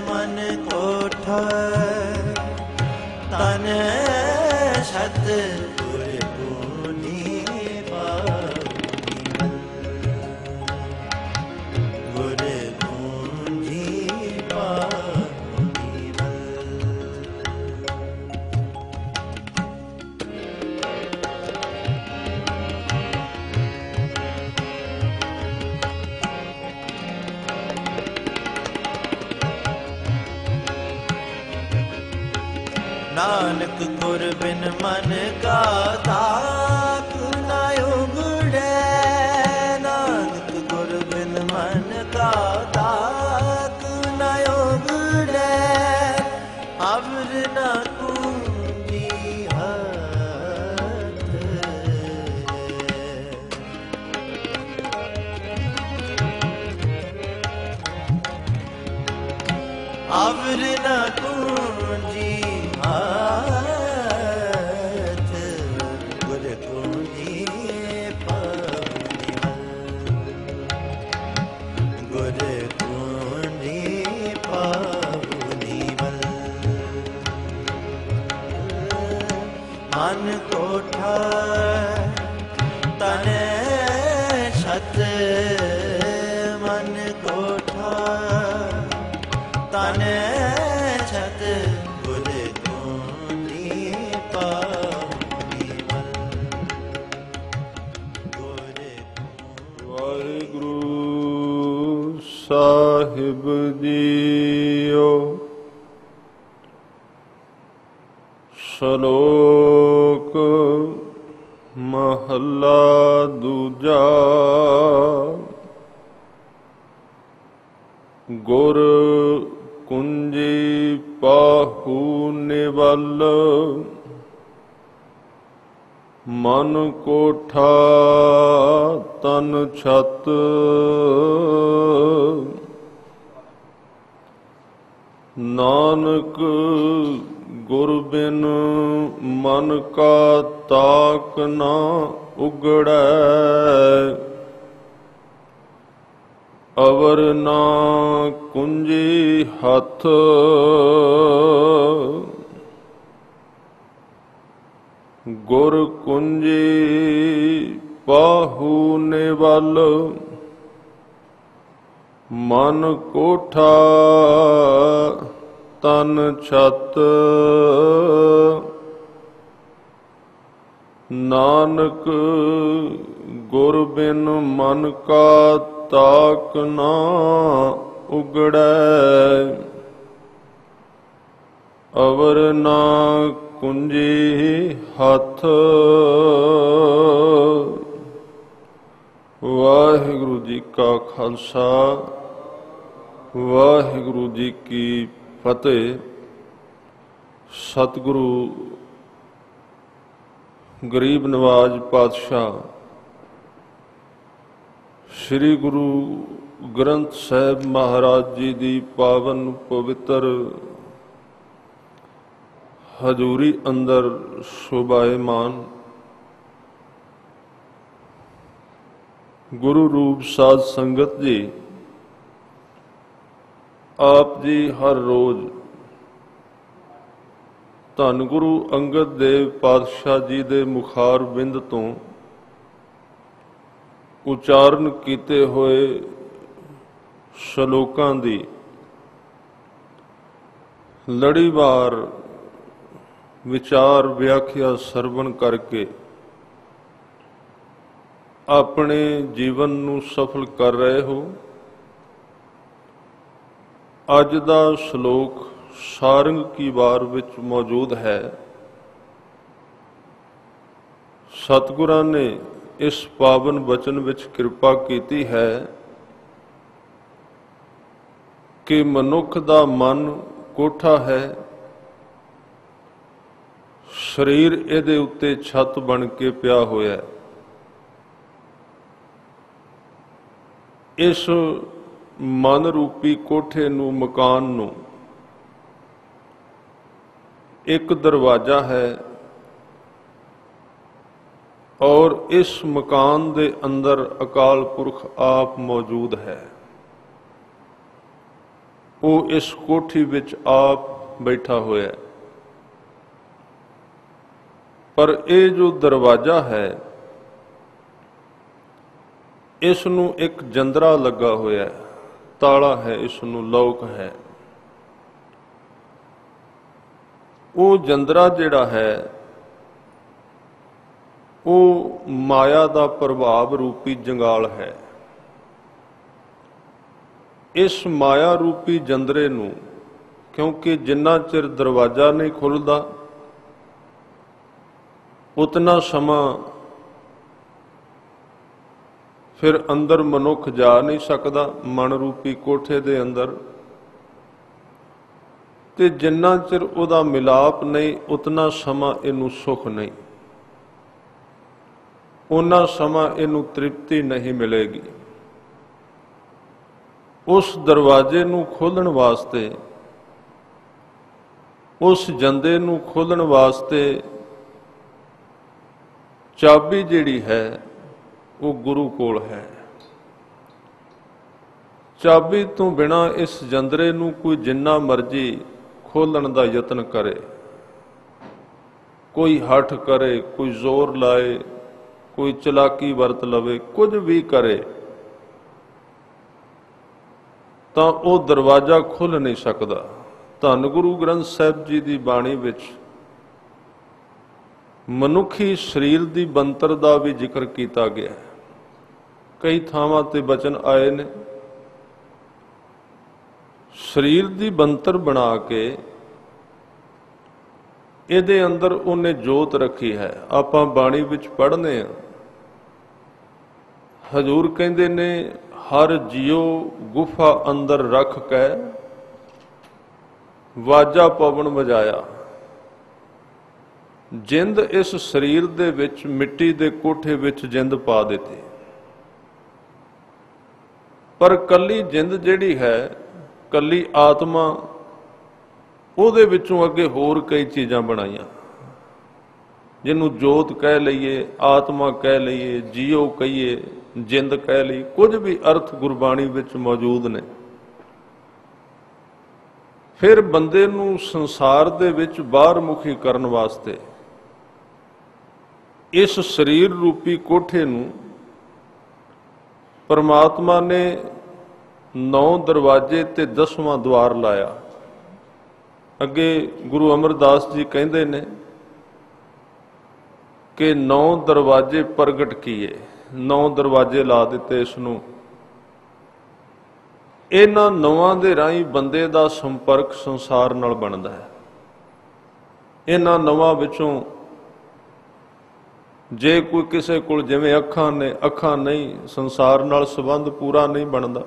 मन कोठा तन छत गुर पूनी पावनी गुर पूंजी पावनी नानक गुर बिन मन का ताक न उगड़े नानक गुर बिन मन का ताक न उगड़े अवर न कुंजी हाथ अवर न कुंजी हाथ गुर पूंजी पावनी गुर पूंजी पावनी मन कोठा तन छत मन कोठा तन छत गुर साहिब जीओ श्लोक महला दूजा गुर कुंजी पाहु निवल मन कोठा तन छत नानक गुर बिन मन का ताक न उगड़ै अवर ना कुंजी हथ गुर कुंजी पाहु निवल मन कोठा तन छत नानक गुर बिन मन का ताक ना उगड़ै अवर ना कुंजी हथ वाहिगुरु जी का खालसा वाहिगुरु जी की फतेह। सतगुरु गरीब नवाज पातशाह श्री गुरु ग्रंथ साहिब महाराज जी दी पावन पवित्र हजूरी अंदर शोभायमान गुरु रूप साध संगत जी, आप जी हर रोज धन गुरु अंगद देव पातशाह जी दे मुखार बिंद तो उचारण किए हुए श्लोकां दी लड़ीवार विचार व्याख्या सरवण करके अपने जीवन नू सफल कर रहे हो। अज दा श्लोक सारंग की वार विच मौजूद है। सतगुरां ने इस पावन वचन विच कृपा कीती है कि मनुख दा मन कोठा है, शरीर इहदे उत्ते छत बन के पिया होया। इस मन रूपी कोठे नू मकान नू एक दरवाजा है और इस मकान दे अंदर अकाल पुरख आप मौजूद है। ਉਹ ਇਸ ਕੋਠੀ ਵਿੱਚ ਆਪ ਬੈਠਾ ਹੋਇਆ ਹੈ। ਪਰ ਇਹ ਜੋ ਦਰਵਾਜ਼ਾ ਹੈ ਇਸ ਨੂੰ ਇੱਕ ਜੰਦਰਾ ਲੱਗਾ ਹੋਇਆ ਹੈ, ਤਾਲਾ ਹੈ, ਇਸ ਨੂੰ ਲੋਕ ਹੈ। ਉਹ ਜੰਦਰਾ ਜਿਹੜਾ ਹੈ ਉਹ ਮਾਇਆ ਦਾ ਪ੍ਰਭਾਵ ਰੂਪੀ ਜੰਗਾਲ ਹੈ। ਇਸ ਮਾਇਆ ਰੂਪੀ ਜੰਦਰੇ ਨੂੰ, ਕਿਉਂਕਿ ਜਿੰਨਾ ਚਿਰ ਦਰਵਾਜ਼ਾ ਨਹੀਂ ਖੁੱਲ੍ਹਦਾ ਉਤਨਾ ਸਮਾਂ ਫਿਰ ਅੰਦਰ ਮਨੁੱਖ ਜਾ ਨਹੀਂ ਸਕਦਾ, ਮਨ ਰੂਪੀ ਕੋਠੇ ਦੇ ਅੰਦਰ, ਤੇ ਜਿੰਨਾ ਚਿਰ ਉਹਦਾ ਮਿਲਾਪ ਨਹੀਂ ਉਤਨਾ ਸਮਾਂ ਇਹਨੂੰ ਸੁੱਖ ਨਹੀਂ, ਉਹਨਾਂ ਸਮਾਂ ਇਹਨੂੰ ਤ੍ਰਿਪਤੀ ਨਹੀਂ ਮਿਲੇਗੀ। ਉਸ ਦਰਵਾਜ਼ੇ ਨੂੰ ਖੋਲ੍ਹਣ ਵਾਸਤੇ, ਉਸ ਜੰਦੇ ਨੂੰ ਖੋਲ੍ਹਣ ਵਾਸਤੇ ਚਾਬੀ ਜਿਹੜੀ ਹੈ ਉਹ ਗੁਰੂ ਕੋਲ ਹੈ। ਚਾਬੀ ਤੋਂ ਬਿਨਾਂ ਇਸ ਜੰਦਰੇ ਨੂੰ ਕੋਈ ਜਿੰਨਾ ਮਰਜ਼ੀ ਖੋਲ੍ਹਣ ਦਾ ਯਤਨ ਕਰੇ, ਕੋਈ ਹੱਠ ਕਰੇ, ਕੋਈ ਜ਼ੋਰ ਲਾਏ, ਕੋਈ ਚਲਾਕੀ ਵਰਤ ਲਵੇ, ਕੁਝ ਵੀ ਕਰੇ ਤਾਂ ਉਹ ਦਰਵਾਜ਼ਾ ਖੁੱਲ੍ਹ ਨਹੀਂ ਸਕਦਾ। ਧੰਨ ਗੁਰੂ ਗ੍ਰੰਥ ਸਾਹਿਬ ਜੀ ਦੀ ਬਾਣੀ ਵਿੱਚ ਮਨੁੱਖੀ ਸਰੀਰ ਦੀ ਬਣਤਰ ਦਾ ਵੀ ਜ਼ਿਕਰ ਕੀਤਾ ਗਿਆ ਹੈ। ਕਈ ਥਾਵਾਂ ਤੇ ਬਚਨ ਆਏ ਨੇ, ਸਰੀਰ ਦੀ ਬਣਤਰ ਬਣਾ ਕੇ ਇਹਦੇ ਅੰਦਰ ਉਹਨੇ ਜੋਤ ਰੱਖੀ ਹੈ। ਆਪਾਂ ਬਾਣੀ ਵਿੱਚ ਪੜ੍ਹਨੇ ਆ, ਹਜ਼ੂਰ ਕਹਿੰਦੇ ਨੇ ਹਰ ਜਿਉ ਗੁਫਾ ਅੰਦਰ ਰੱਖ ਕੇ ਵਾਜਾ ਪਵਨ ਵਜਾਇਆ। ਜਿੰਦ ਇਸ ਸਰੀਰ ਦੇ ਵਿੱਚ ਮਿੱਟੀ ਦੇ ਕੋਠੇ ਵਿੱਚ ਜਿੰਦ ਪਾ ਦਿੱਤੀ, ਪਰ ਕੱਲੀ ਜਿੰਦ ਜਿਹੜੀ ਹੈ, ਕੱਲੀ ਆਤਮਾ, ਉਹਦੇ ਵਿੱਚੋਂ ਅੱਗੇ ਹੋਰ ਕਈ ਚੀਜ਼ਾਂ ਬਣਾਈਆਂ, ਜਿਹਨੂੰ ਜੋਤ ਕਹਿ ਲਈਏ, ਆਤਮਾ ਕਹਿ ਲਈਏ, ਜੀਓ ਕਹੀਏ, ਜਿੰਦ ਕਹਿ ਲਈ, ਕੁਝ ਵੀ ਅਰਥ ਗੁਰਬਾਣੀ ਵਿੱਚ ਮੌਜੂਦ ਨੇ। ਫਿਰ ਬੰਦੇ ਨੂੰ ਸੰਸਾਰ ਦੇ ਵਿੱਚ ਬਾਹਰਮੁਖੀ ਕਰਨ ਵਾਸਤੇ ਇਸ ਸਰੀਰ ਰੂਪੀ ਕੋਠੇ ਨੂੰ ਪਰਮਾਤਮਾ ਨੇ 9 ਦਰਵਾਜ਼ੇ ਤੇ 10ਵਾਂ ਦੁਆਰ ਲਾਇਆ। ਅੱਗੇ ਗੁਰੂ ਅਮਰਦਾਸ ਜੀ ਕਹਿੰਦੇ ਨੇ ਕਿ 9 ਦਰਵਾਜ਼ੇ ਪ੍ਰਗਟ ਕੀਏ, 9 ਦਰਵਾਜ਼ੇ ਲਾ ਦਿੱਤੇ ਇਸ ਨੂੰ। ਇਹਨਾਂ 9 ਦੇ ਰਾਹੀਂ ਬੰਦੇ ਦਾ ਸੰਪਰਕ ਸੰਸਾਰ ਨਾਲ ਬਣਦਾ ਹੈ। ਇਹਨਾਂ 9 ਵਿੱਚੋਂ ਜੇ ਕੋਈ ਕਿਸੇ ਕੋਲ ਜਿਵੇਂ ਅੱਖਾਂ ਨੇ, ਅੱਖਾਂ ਨਹੀਂ, ਸੰਸਾਰ ਨਾਲ ਸੰਬੰਧ ਪੂਰਾ ਨਹੀਂ ਬਣਦਾ।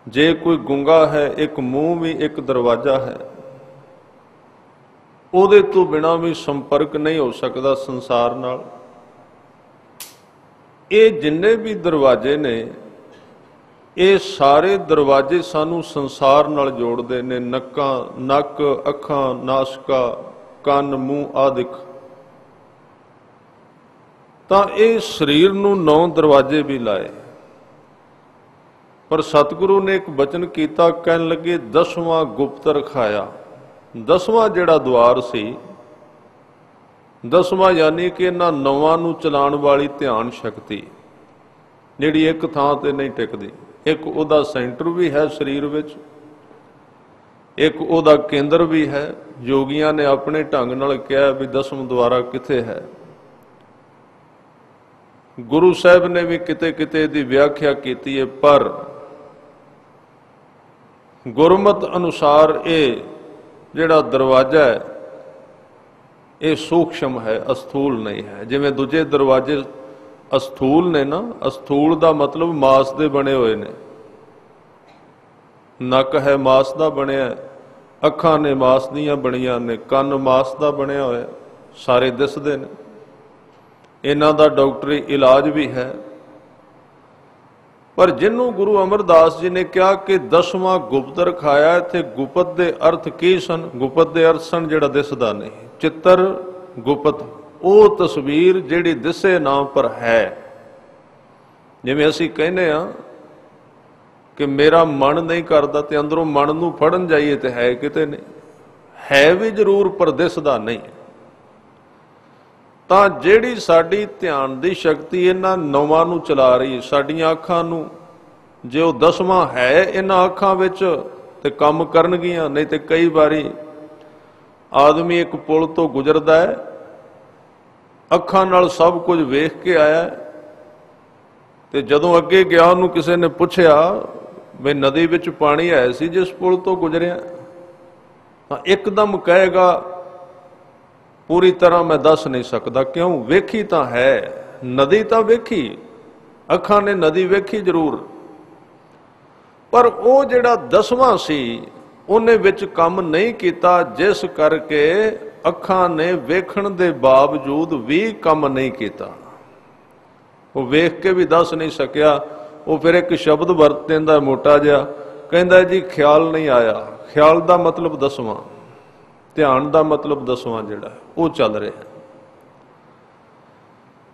ਜੇ ਕੋਈ ਗੂੰਗਾ ਹੈ, ਇੱਕ ਮੂੰਹ ਵੀ ਇੱਕ ਦਰਵਾਜ਼ਾ ਹੈ, ਉਹਦੇ ਤੋਂ ਬਿਨਾਂ ਵੀ ਸੰਪਰਕ ਨਹੀਂ ਹੋ ਸਕਦਾ ਸੰਸਾਰ ਨਾਲ। ਇਹ ਜਿੰਨੇ ਵੀ ਦਰਵਾਜ਼ੇ ਨੇ, ਇਹ ਸਾਰੇ ਦਰਵਾਜ਼ੇ ਸਾਨੂੰ ਸੰਸਾਰ ਨਾਲ ਜੋੜਦੇ ਨੇ। ਨੱਕ, ਅੱਖਾਂ, ਨਾਸਕਾ, ਕੰਨ, ਮੂੰਹ ਆਦਿਕ। ਤਾਂ ਇਹ ਸਰੀਰ ਨੂੰ 9 ਦਰਵਾਜ਼ੇ ਵੀ ਲਾਏ। ਪਰ ਸਤਿਗੁਰੂ ਨੇ ਇੱਕ ਬਚਨ ਕੀਤਾ, ਕਹਿਣ ਲੱਗੇ 10ਵਾਂ ਗੁਪਤ ਰਖਾਇਆ। 10ਵਾਂ ਜਿਹੜਾ ਦੁਆਰ ਸੀ, 10ਵਾਂ ਯਾਨੀ ਕਿ ਇਹਨਾਂ 9 ਨੂੰ ਚਲਾਉਣ ਵਾਲੀ ਧਿਆਨ ਸ਼ਕਤੀ, ਜਿਹੜੀ ਇੱਕ ਥਾਂ ਤੇ ਨਹੀਂ ਟਿਕਦੀ। ਇੱਕ ਉਹਦਾ ਸੈਂਟਰ ਵੀ ਹੈ ਸਰੀਰ ਵਿੱਚ, ਇੱਕ ਉਹਦਾ ਕੇਂਦਰ ਵੀ ਹੈ। ਯੋਗੀਆਂ ਨੇ ਆਪਣੇ ਢੰਗ ਨਾਲ ਕਿਹਾ ਵੀ 10ਵਾਂ ਦੁਆਰਾ ਕਿੱਥੇ ਹੈ। ਗੁਰੂ ਸਾਹਿਬ ਨੇ ਵੀ ਕਿਤੇ ਕਿਤੇ ਦੀ ਵਿਆਖਿਆ ਕੀਤੀ ਹੈ, ਪਰ ਗੁਰਮਤ ਅਨੁਸਾਰ ਇਹ ਜਿਹੜਾ ਦਰਵਾਜ਼ਾ ਹੈ ਇਹ ਸੂਖਸ਼ਮ ਹੈ, ਅਸਥੂਲ ਨਹੀਂ ਹੈ। ਜਿਵੇਂ ਦੂਜੇ ਦਰਵਾਜ਼ੇ ਅਸਥੂਲ ਨੇ ਨਾ, ਅਸਥੂਲ ਦਾ ਮਤਲਬ ਮਾਸ ਦੇ ਬਣੇ ਹੋਏ ਨੇ। ਨੱਕ ਹੈ ਮਾਸ ਦਾ ਬਣਿਆ, ਅੱਖਾਂ ਨੇ ਮਾਸ ਦੀਆਂ ਬਣੀਆਂ ਨੇ, ਕੰਨ ਮਾਸ ਦਾ ਬਣਿਆ ਹੋਇਆ, ਸਾਰੇ ਦਿਸਦੇ ਨੇ। ਇਹਨਾਂ ਦਾ ਡਾਕਟਰੀ ਇਲਾਜ ਵੀ ਹੈ। ਪਰ ਜਿਹਨੂੰ ਗੁਰੂ ਅਮਰਦਾਸ ਜੀ ਨੇ ਕਿਹਾ ਕਿ 10ਵਾਂ ਗੁਪਤ ਰਖਾਇਆ, ਇੱਥੇ ਗੁਪਤ ਦੇ ਅਰਥ ਕੀ ਸਨ? ਗੁਪਤ ਦੇ ਅਰਥ ਸਨ ਜਿਹੜਾ ਦਿਸਦਾ ਨਹੀਂ। ਚਿੱਤਰ ਗੁਪਤ, ਉਹ ਤਸਵੀਰ ਜਿਹੜੀ ਦਿਸੇ ਨਾ ਪਰ ਹੈ। ਜਿਵੇਂ ਅਸੀਂ ਕਹਿੰਦੇ ਆ कि मेरा मन नहीं करता, तो अंदरों मन नूं फड़न जाइए तो है किते नहीं, है भी जरूर पर दिसदा नहीं। ਤਾਂ ਜਿਹੜੀ ਸਾਡੀ ਧਿਆਨ ਦੀ ਸ਼ਕਤੀ ਇਹਨਾਂ ਨੌਵਾਂ ਨੂੰ ਚਲਾ ਰਹੀ, ਸਾਡੀਆਂ ਅੱਖਾਂ ਨੂੰ, ਜੇ ਉਹ ਦਸਵਾਂ ਹੈ ਇਹਨਾਂ ਅੱਖਾਂ ਵਿੱਚ ਤੇ ਕੰਮ ਕਰਨਗੀਆਂ। ਨਹੀਂ ਤੇ ਕਈ ਵਾਰੀ ਆਦਮੀ ਇੱਕ ਪੁਲ ਤੋਂ ਗੁਜ਼ਰਦਾ ਹੈ, ਅੱਖਾਂ ਨਾਲ ਸਭ ਕੁਝ ਵੇਖ ਕੇ ਆਇਆ, ਤੇ ਜਦੋਂ ਅੱਗੇ ਗਿਆ ਉਹਨੂੰ ਕਿਸੇ ਨੇ ਪੁੱਛਿਆ ਵੀ ਨਦੀ ਵਿੱਚ ਪਾਣੀ ਆਇਆ ਸੀ ਜਿਸ ਪੁਲ ਤੋਂ ਗੁਜ਼ਰਿਆ, ਤਾਂ ਇੱਕਦਮ ਕਹੇਗਾ पूरी तरह मैं दस नहीं सकता। क्यों? वेखी तो है, नदी तो वेखी, अखां ने नदी वेखी जरूर, पर वो जिहड़ा दसवां सी उन्हें विच काम नहीं किया, जिस करके अखां ने वेखण दे बावजूद भी काम नहीं किया। वो वेख के भी दस नहीं सकिया। वो फिर एक शब्द वरत देंदा मोटा जिहा, कहंदा जी ख्याल नहीं आया। ख्याल का मतलब दसवां, ध्यान का मतलब दसवां जिहड़ा वो चल रहा है।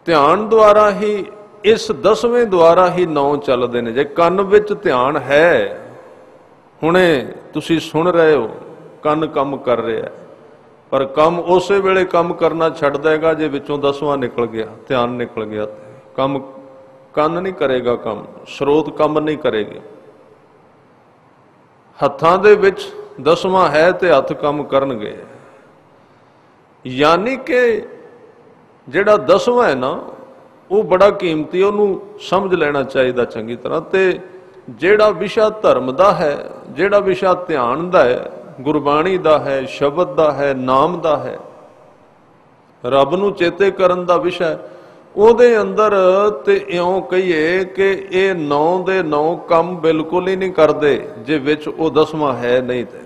ध्यान द्वारा ही, इस दसवें द्वारा ही नौ चलते हैं। जे कन विच ध्यान है, हुणे तुसी सुन रहे हो, कन काम कर रहा है, पर कम उस वेले काम करना छड्ड देगा जे विचों दसवां निकल गया, ध्यान निकल गया। कम कन नहीं करेगा, काम स्रोत काम नहीं करेगी। हत्थां दे विच दसवां है तो हथ काम करनगे। यानी कि जिहड़ा दसवां है ना वो बड़ा कीमती, उन्होंने समझ लेना चाहिए चंगी तरह। तो जिहड़ा विशा धर्म का है, जिहड़ा विशा ध्यान का है, गुरबाणी का है, शब्द का है, नाम का है, रब नूं चेते करन दा विशा है, ਉਹਦੇ ਅੰਦਰ ਤੇ ਇਉਂ ਕਹੀਏ ਕਿ ਇਹ 9 ਦੇ 9 ਕੰਮ ਬਿਲਕੁਲ ਹੀ ਨਹੀਂ ਕਰਦੇ ਜੇ ਵਿੱਚ ਉਹ ਦਸਵਾਂ ਹੈ ਨਹੀਂ। ਤੇ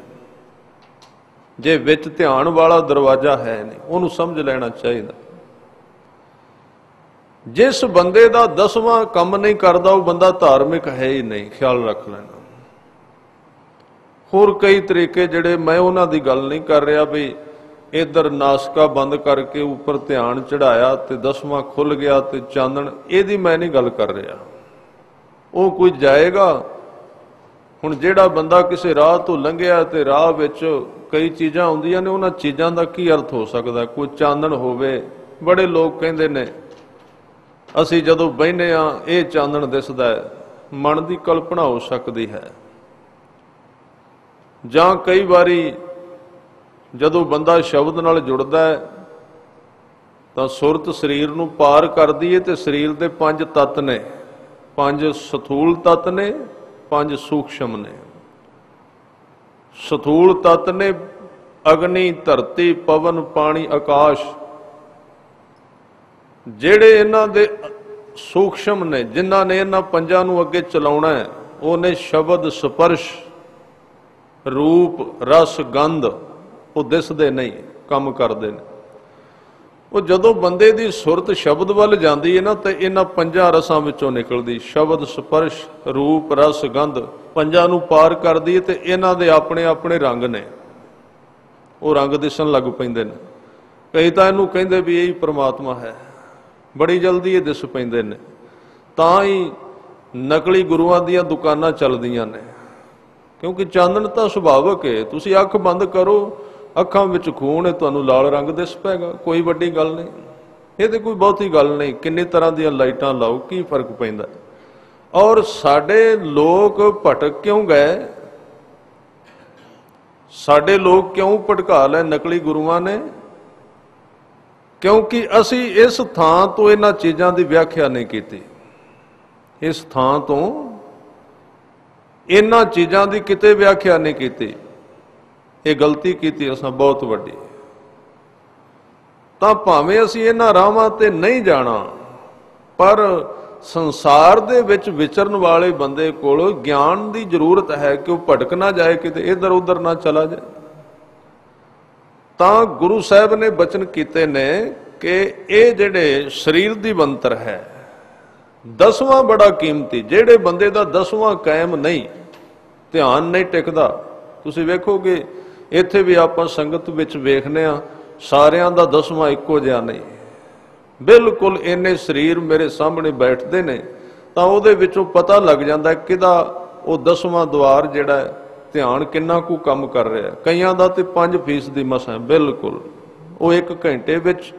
ਜੇ ਵਿੱਚ ਧਿਆਨ ਵਾਲਾ ਦਰਵਾਜ਼ਾ ਹੈ ਨਹੀਂ, ਉਹਨੂੰ ਸਮਝ ਲੈਣਾ ਚਾਹੀਦਾ। ਜਿਸ ਬੰਦੇ ਦਾ ਦਸਵਾਂ ਕੰਮ ਨਹੀਂ ਕਰਦਾ ਉਹ ਬੰਦਾ ਧਾਰਮਿਕ ਹੈ ਹੀ ਨਹੀਂ, ਖਿਆਲ ਰੱਖ ਲੈਣਾ। ਹੋਰ ਕਈ ਤਰੀਕੇ ਜਿਹੜੇ ਮੈਂ ਉਹਨਾਂ ਦੀ ਗੱਲ ਨਹੀਂ ਕਰ ਰਿਹਾ ਵੀ इधर नासका बंद करके ऊपर ध्यान चढ़ाया तो दसवां खुल गया तो चांदन, यदी मैं नहीं गल कर रहा। वो कोई जाएगा हुण जिहड़ा बंदा किसी राह तो लंघिया तो राह विच कई चीज़ां आउंदियां ने, उन्हां चीज़ां दा की अर्थ हो सकदा? कोई चांदन होवे, बड़े लोग कहंदे ने असीं जदों बहिने आ ये चांदन दिसदा है, मन की कल्पना हो सकती है। जां कई वारी ਜਦੋਂ ਬੰਦਾ ਸ਼ਬਦ ਨਾਲ ਜੁੜਦਾ ਹੈ ਤਾਂ ਸੁਰਤ ਸਰੀਰ ਨੂੰ ਪਾਰ ਕਰਦੀ ਹੈ। ਤੇ ਸਰੀਰ ਦੇ 5 ਤੱਤ ਨੇ, 5 ਸਥੂਲ ਤੱਤ ਨੇ, 5 ਸੂਖਸ਼ਮ ਨੇ। ਸਥੂਲ ਤੱਤ ਨੇ ਅਗਨੀ, ਧਰਤੀ, ਪਵਨ, ਪਾਣੀ, ਆਕਾਸ਼। ਜਿਹੜੇ ਇਹਨਾਂ ਦੇ ਸੂਖਸ਼ਮ ਨੇ, ਜਿਨ੍ਹਾਂ ਨੇ ਇਹਨਾਂ ਪੰਜਾਂ ਨੂੰ ਅੱਗੇ ਚਲਾਉਣਾ ਹੈ, ਉਹ ਨੇ ਸ਼ਬਦ, ਸਪਰਸ਼, ਰੂਪ, ਰਸ, ਗੰਧ। ਉਹ ਦਿਸਦੇ ਨਹੀਂ, ਕੰਮ ਕਰਦੇ ਨੇ। ਉਹ ਜਦੋਂ ਬੰਦੇ ਦੀ ਸੁਰਤ ਸ਼ਬਦ ਵੱਲ ਜਾਂਦੀ ਹੈ ਨਾ ਤੇ ਇਹਨਾਂ ਪੰਜਾਂ ਰਸਾਂ ਵਿੱਚੋਂ ਨਿਕਲਦੀ, ਸ਼ਬਦ, ਸਪਰਸ਼, ਰੂਪ, ਰਸ, ਗੰਧ, ਪੰਜਾਂ ਨੂੰ ਪਾਰ ਕਰਦੀ ਹੈ। ਤੇ ਇਹਨਾਂ ਦੇ ਆਪਣੇ ਆਪਣੇ ਰੰਗ ਨੇ, ਉਹ ਰੰਗ ਦਿਸਣ ਲੱਗ ਪੈਂਦੇ ਨੇ। ਕਈ ਤਾਂ ਇਹਨੂੰ ਕਹਿੰਦੇ ਵੀ ਇਹੀ ਪ੍ਰਮਾਤਮਾ ਹੈ, ਬੜੀ ਜਲਦੀ ਇਹ ਦਿਸ ਪੈਂਦੇ ਨੇ। ਤਾਂ ਹੀ ਨਕਲੀ ਗੁਰੂਆਂ ਦੀਆਂ ਦੁਕਾਨਾਂ ਚੱਲਦੀਆਂ ਨੇ, ਕਿਉਂਕਿ ਚਾਨਣ ਤਾਂ ਸੁਭਾਵਕ ਹੈ। ਤੁਸੀਂ ਅੱਖ ਬੰਦ ਕਰੋ, ਅੱਖਾਂ ਵਿੱਚ ਖੂਨ ਹੈ, ਤੁਹਾਨੂੰ ਲਾਲ ਰੰਗ ਦਿਸ ਪੈਗਾ, ਕੋਈ ਵੱਡੀ ਗੱਲ ਨਹੀਂ। ਇਹ ਤੇ ਕੋਈ ਬਹੁਤੀ ਗੱਲ ਨਹੀਂ, ਕਿੰਨੀ ਤਰ੍ਹਾਂ ਦੀਆਂ ਲਾਈਟਾਂ ਲਾਓ, ਕੀ ਫਰਕ ਪੈਂਦਾ। ਔਰ ਸਾਡੇ ਲੋਕ ਭਟਕ ਕਿਉਂ ਗਏ? ਸਾਡੇ ਲੋਕ ਕਿਉਂ ਭਟਕਾ ਲਏ ਨਕਲੀ ਗੁਰੂਆਂ ਨੇ? ਕਿਉਂਕਿ ਅਸੀਂ ਇਸ ਥਾਂ ਤੋਂ ਇਹਨਾਂ ਚੀਜ਼ਾਂ ਦੀ ਵਿਆਖਿਆ ਨਹੀਂ ਕੀਤੀ। ਇਸ ਥਾਂ ਤੋਂ ਇਹਨਾਂ ਚੀਜ਼ਾਂ ਦੀ ਕਿਤੇ ਵਿਆਖਿਆ ਨਹੀਂ ਕੀਤੀ। ਇਹ ਗਲਤੀ ਕੀਤੀ ਅਸਾਂ ਬਹੁਤ ਵੱਡੀ। ਤਾਂ ਭਾਵੇਂ ਅਸੀਂ ਇਹਨਾਂ ਰਾਹਾਂ ਤੇ ਨਹੀਂ ਜਾਣਾ, ਪਰ ਸੰਸਾਰ ਦੇ ਵਿੱਚ ਵਿਚਰਨ ਵਾਲੇ ਬੰਦੇ ਕੋਲ ਗਿਆਨ ਦੀ ਜ਼ਰੂਰਤ ਹੈ ਕਿ ਉਹ ਭਟਕ ਨਾ ਜਾਏ, ਕਿਤੇ ਇੱਧਰ ਉੱਧਰ ਨਾ ਚਲਾ ਜਾਏ। ਤਾਂ ਗੁਰੂ ਸਾਹਿਬ ਨੇ ਬਚਨ ਕੀਤੇ ਨੇ ਕਿ ਇਹ ਜਿਹੜੇ ਸਰੀਰ ਦੀ ਬਣਤਰ ਹੈ, ਦਸਵਾਂ ਬੜਾ ਕੀਮਤੀ। ਜਿਹੜੇ ਬੰਦੇ ਦਾ ਦਸਵਾਂ ਕਾਇਮ ਨਹੀਂ, ਧਿਆਨ ਨਹੀਂ ਟਿਕਦਾ। ਤੁਸੀਂ ਵੇਖੋਗੇ ਇੱਥੇ ਵੀ ਆਪਾਂ ਸੰਗਤ ਵਿੱਚ ਵੇਖਦੇ ਹਾਂ, ਸਾਰਿਆਂ ਦਾ ਦਸਵਾਂ ਇੱਕੋ ਜਿਹਾ ਨਹੀਂ। ਬਿਲਕੁਲ ਇੰਨੇ ਸਰੀਰ ਮੇਰੇ ਸਾਹਮਣੇ ਬੈਠਦੇ ਨੇ ਤਾਂ ਉਹਦੇ ਵਿੱਚੋਂ ਪਤਾ ਲੱਗ ਜਾਂਦਾ ਕਿਹਦਾ ਉਹ 10ਵਾਂ ਦੁਆਰ ਜਿਹੜਾ ਹੈ, ਧਿਆਨ ਕਿੰਨਾ ਕੁ ਕੰਮ ਕਰ ਰਿਹਾ। ਕਈਆਂ ਦਾ ਤੇ 5% ਦੀ ਮਸਾਂ ਹੈ, ਬਿਲਕੁਲ ਉਹ 1 ਘੰਟੇ ਵਿੱਚ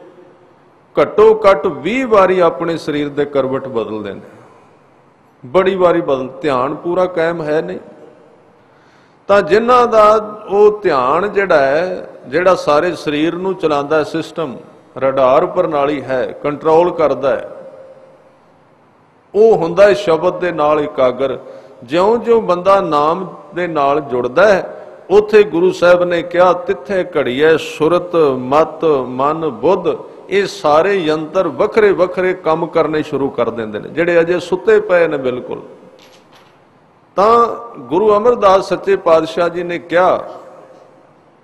ਘੱਟੋ ਘੱਟ 20 ਵਾਰੀ ਆਪਣੇ ਸਰੀਰ ਦੇ ਕਰਵਟ ਬਦਲਦੇ ਨੇ, ਬੜੀ ਵਾਰੀ ਧਿਆਨ ਪੂਰਾ ਕਾਇਮ ਹੈ ਨਹੀਂ। ਤਾਂ ਜਿਨ੍ਹਾਂ ਦਾ ਉਹ ਧਿਆਨ ਜਿਹੜਾ ਹੈ, ਜਿਹੜਾ ਸਾਰੇ ਸਰੀਰ ਨੂੰ ਚਲਾਉਂਦਾ ਸਿਸਟਮ, ਰਡਾਰ ਪ੍ਰਣਾਲੀ ਹੈ, ਕੰਟਰੋਲ ਕਰਦਾ ਹੈ, ਉਹ ਹੁੰਦਾ ਹੈ ਸ਼ਬਦ ਦੇ ਨਾਲ ਇਕਾਗਰ। ਜਿਉਂ-ਜਿਉਂ ਬੰਦਾ ਨਾਮ ਦੇ ਨਾਲ ਜੁੜਦਾ ਹੈ, ਉੱਥੇ ਗੁਰੂ ਸਾਹਿਬ ਨੇ ਕਿਹਾ ਤਿੱਥੇ ਘੜੀਐ ਸੁਰਤ ਮਤ ਮਨ ਬੁੱਧ, ਇਹ ਸਾਰੇ ਯੰਤਰ ਵੱਖਰੇ ਵੱਖਰੇ ਕੰਮ ਕਰਨੇ ਸ਼ੁਰੂ ਕਰ ਦਿੰਦੇ ਨੇ, ਜਿਹੜੇ ਅਜੇ ਸੁੱਤੇ ਪਏ ਨੇ ਬਿਲਕੁਲ। ਤਾਂ ਗੁਰੂ ਅਮਰਦਾਸ ਸੱਚੇ ਪਾਤਸ਼ਾਹ ਜੀ ਨੇ ਕਿਹਾ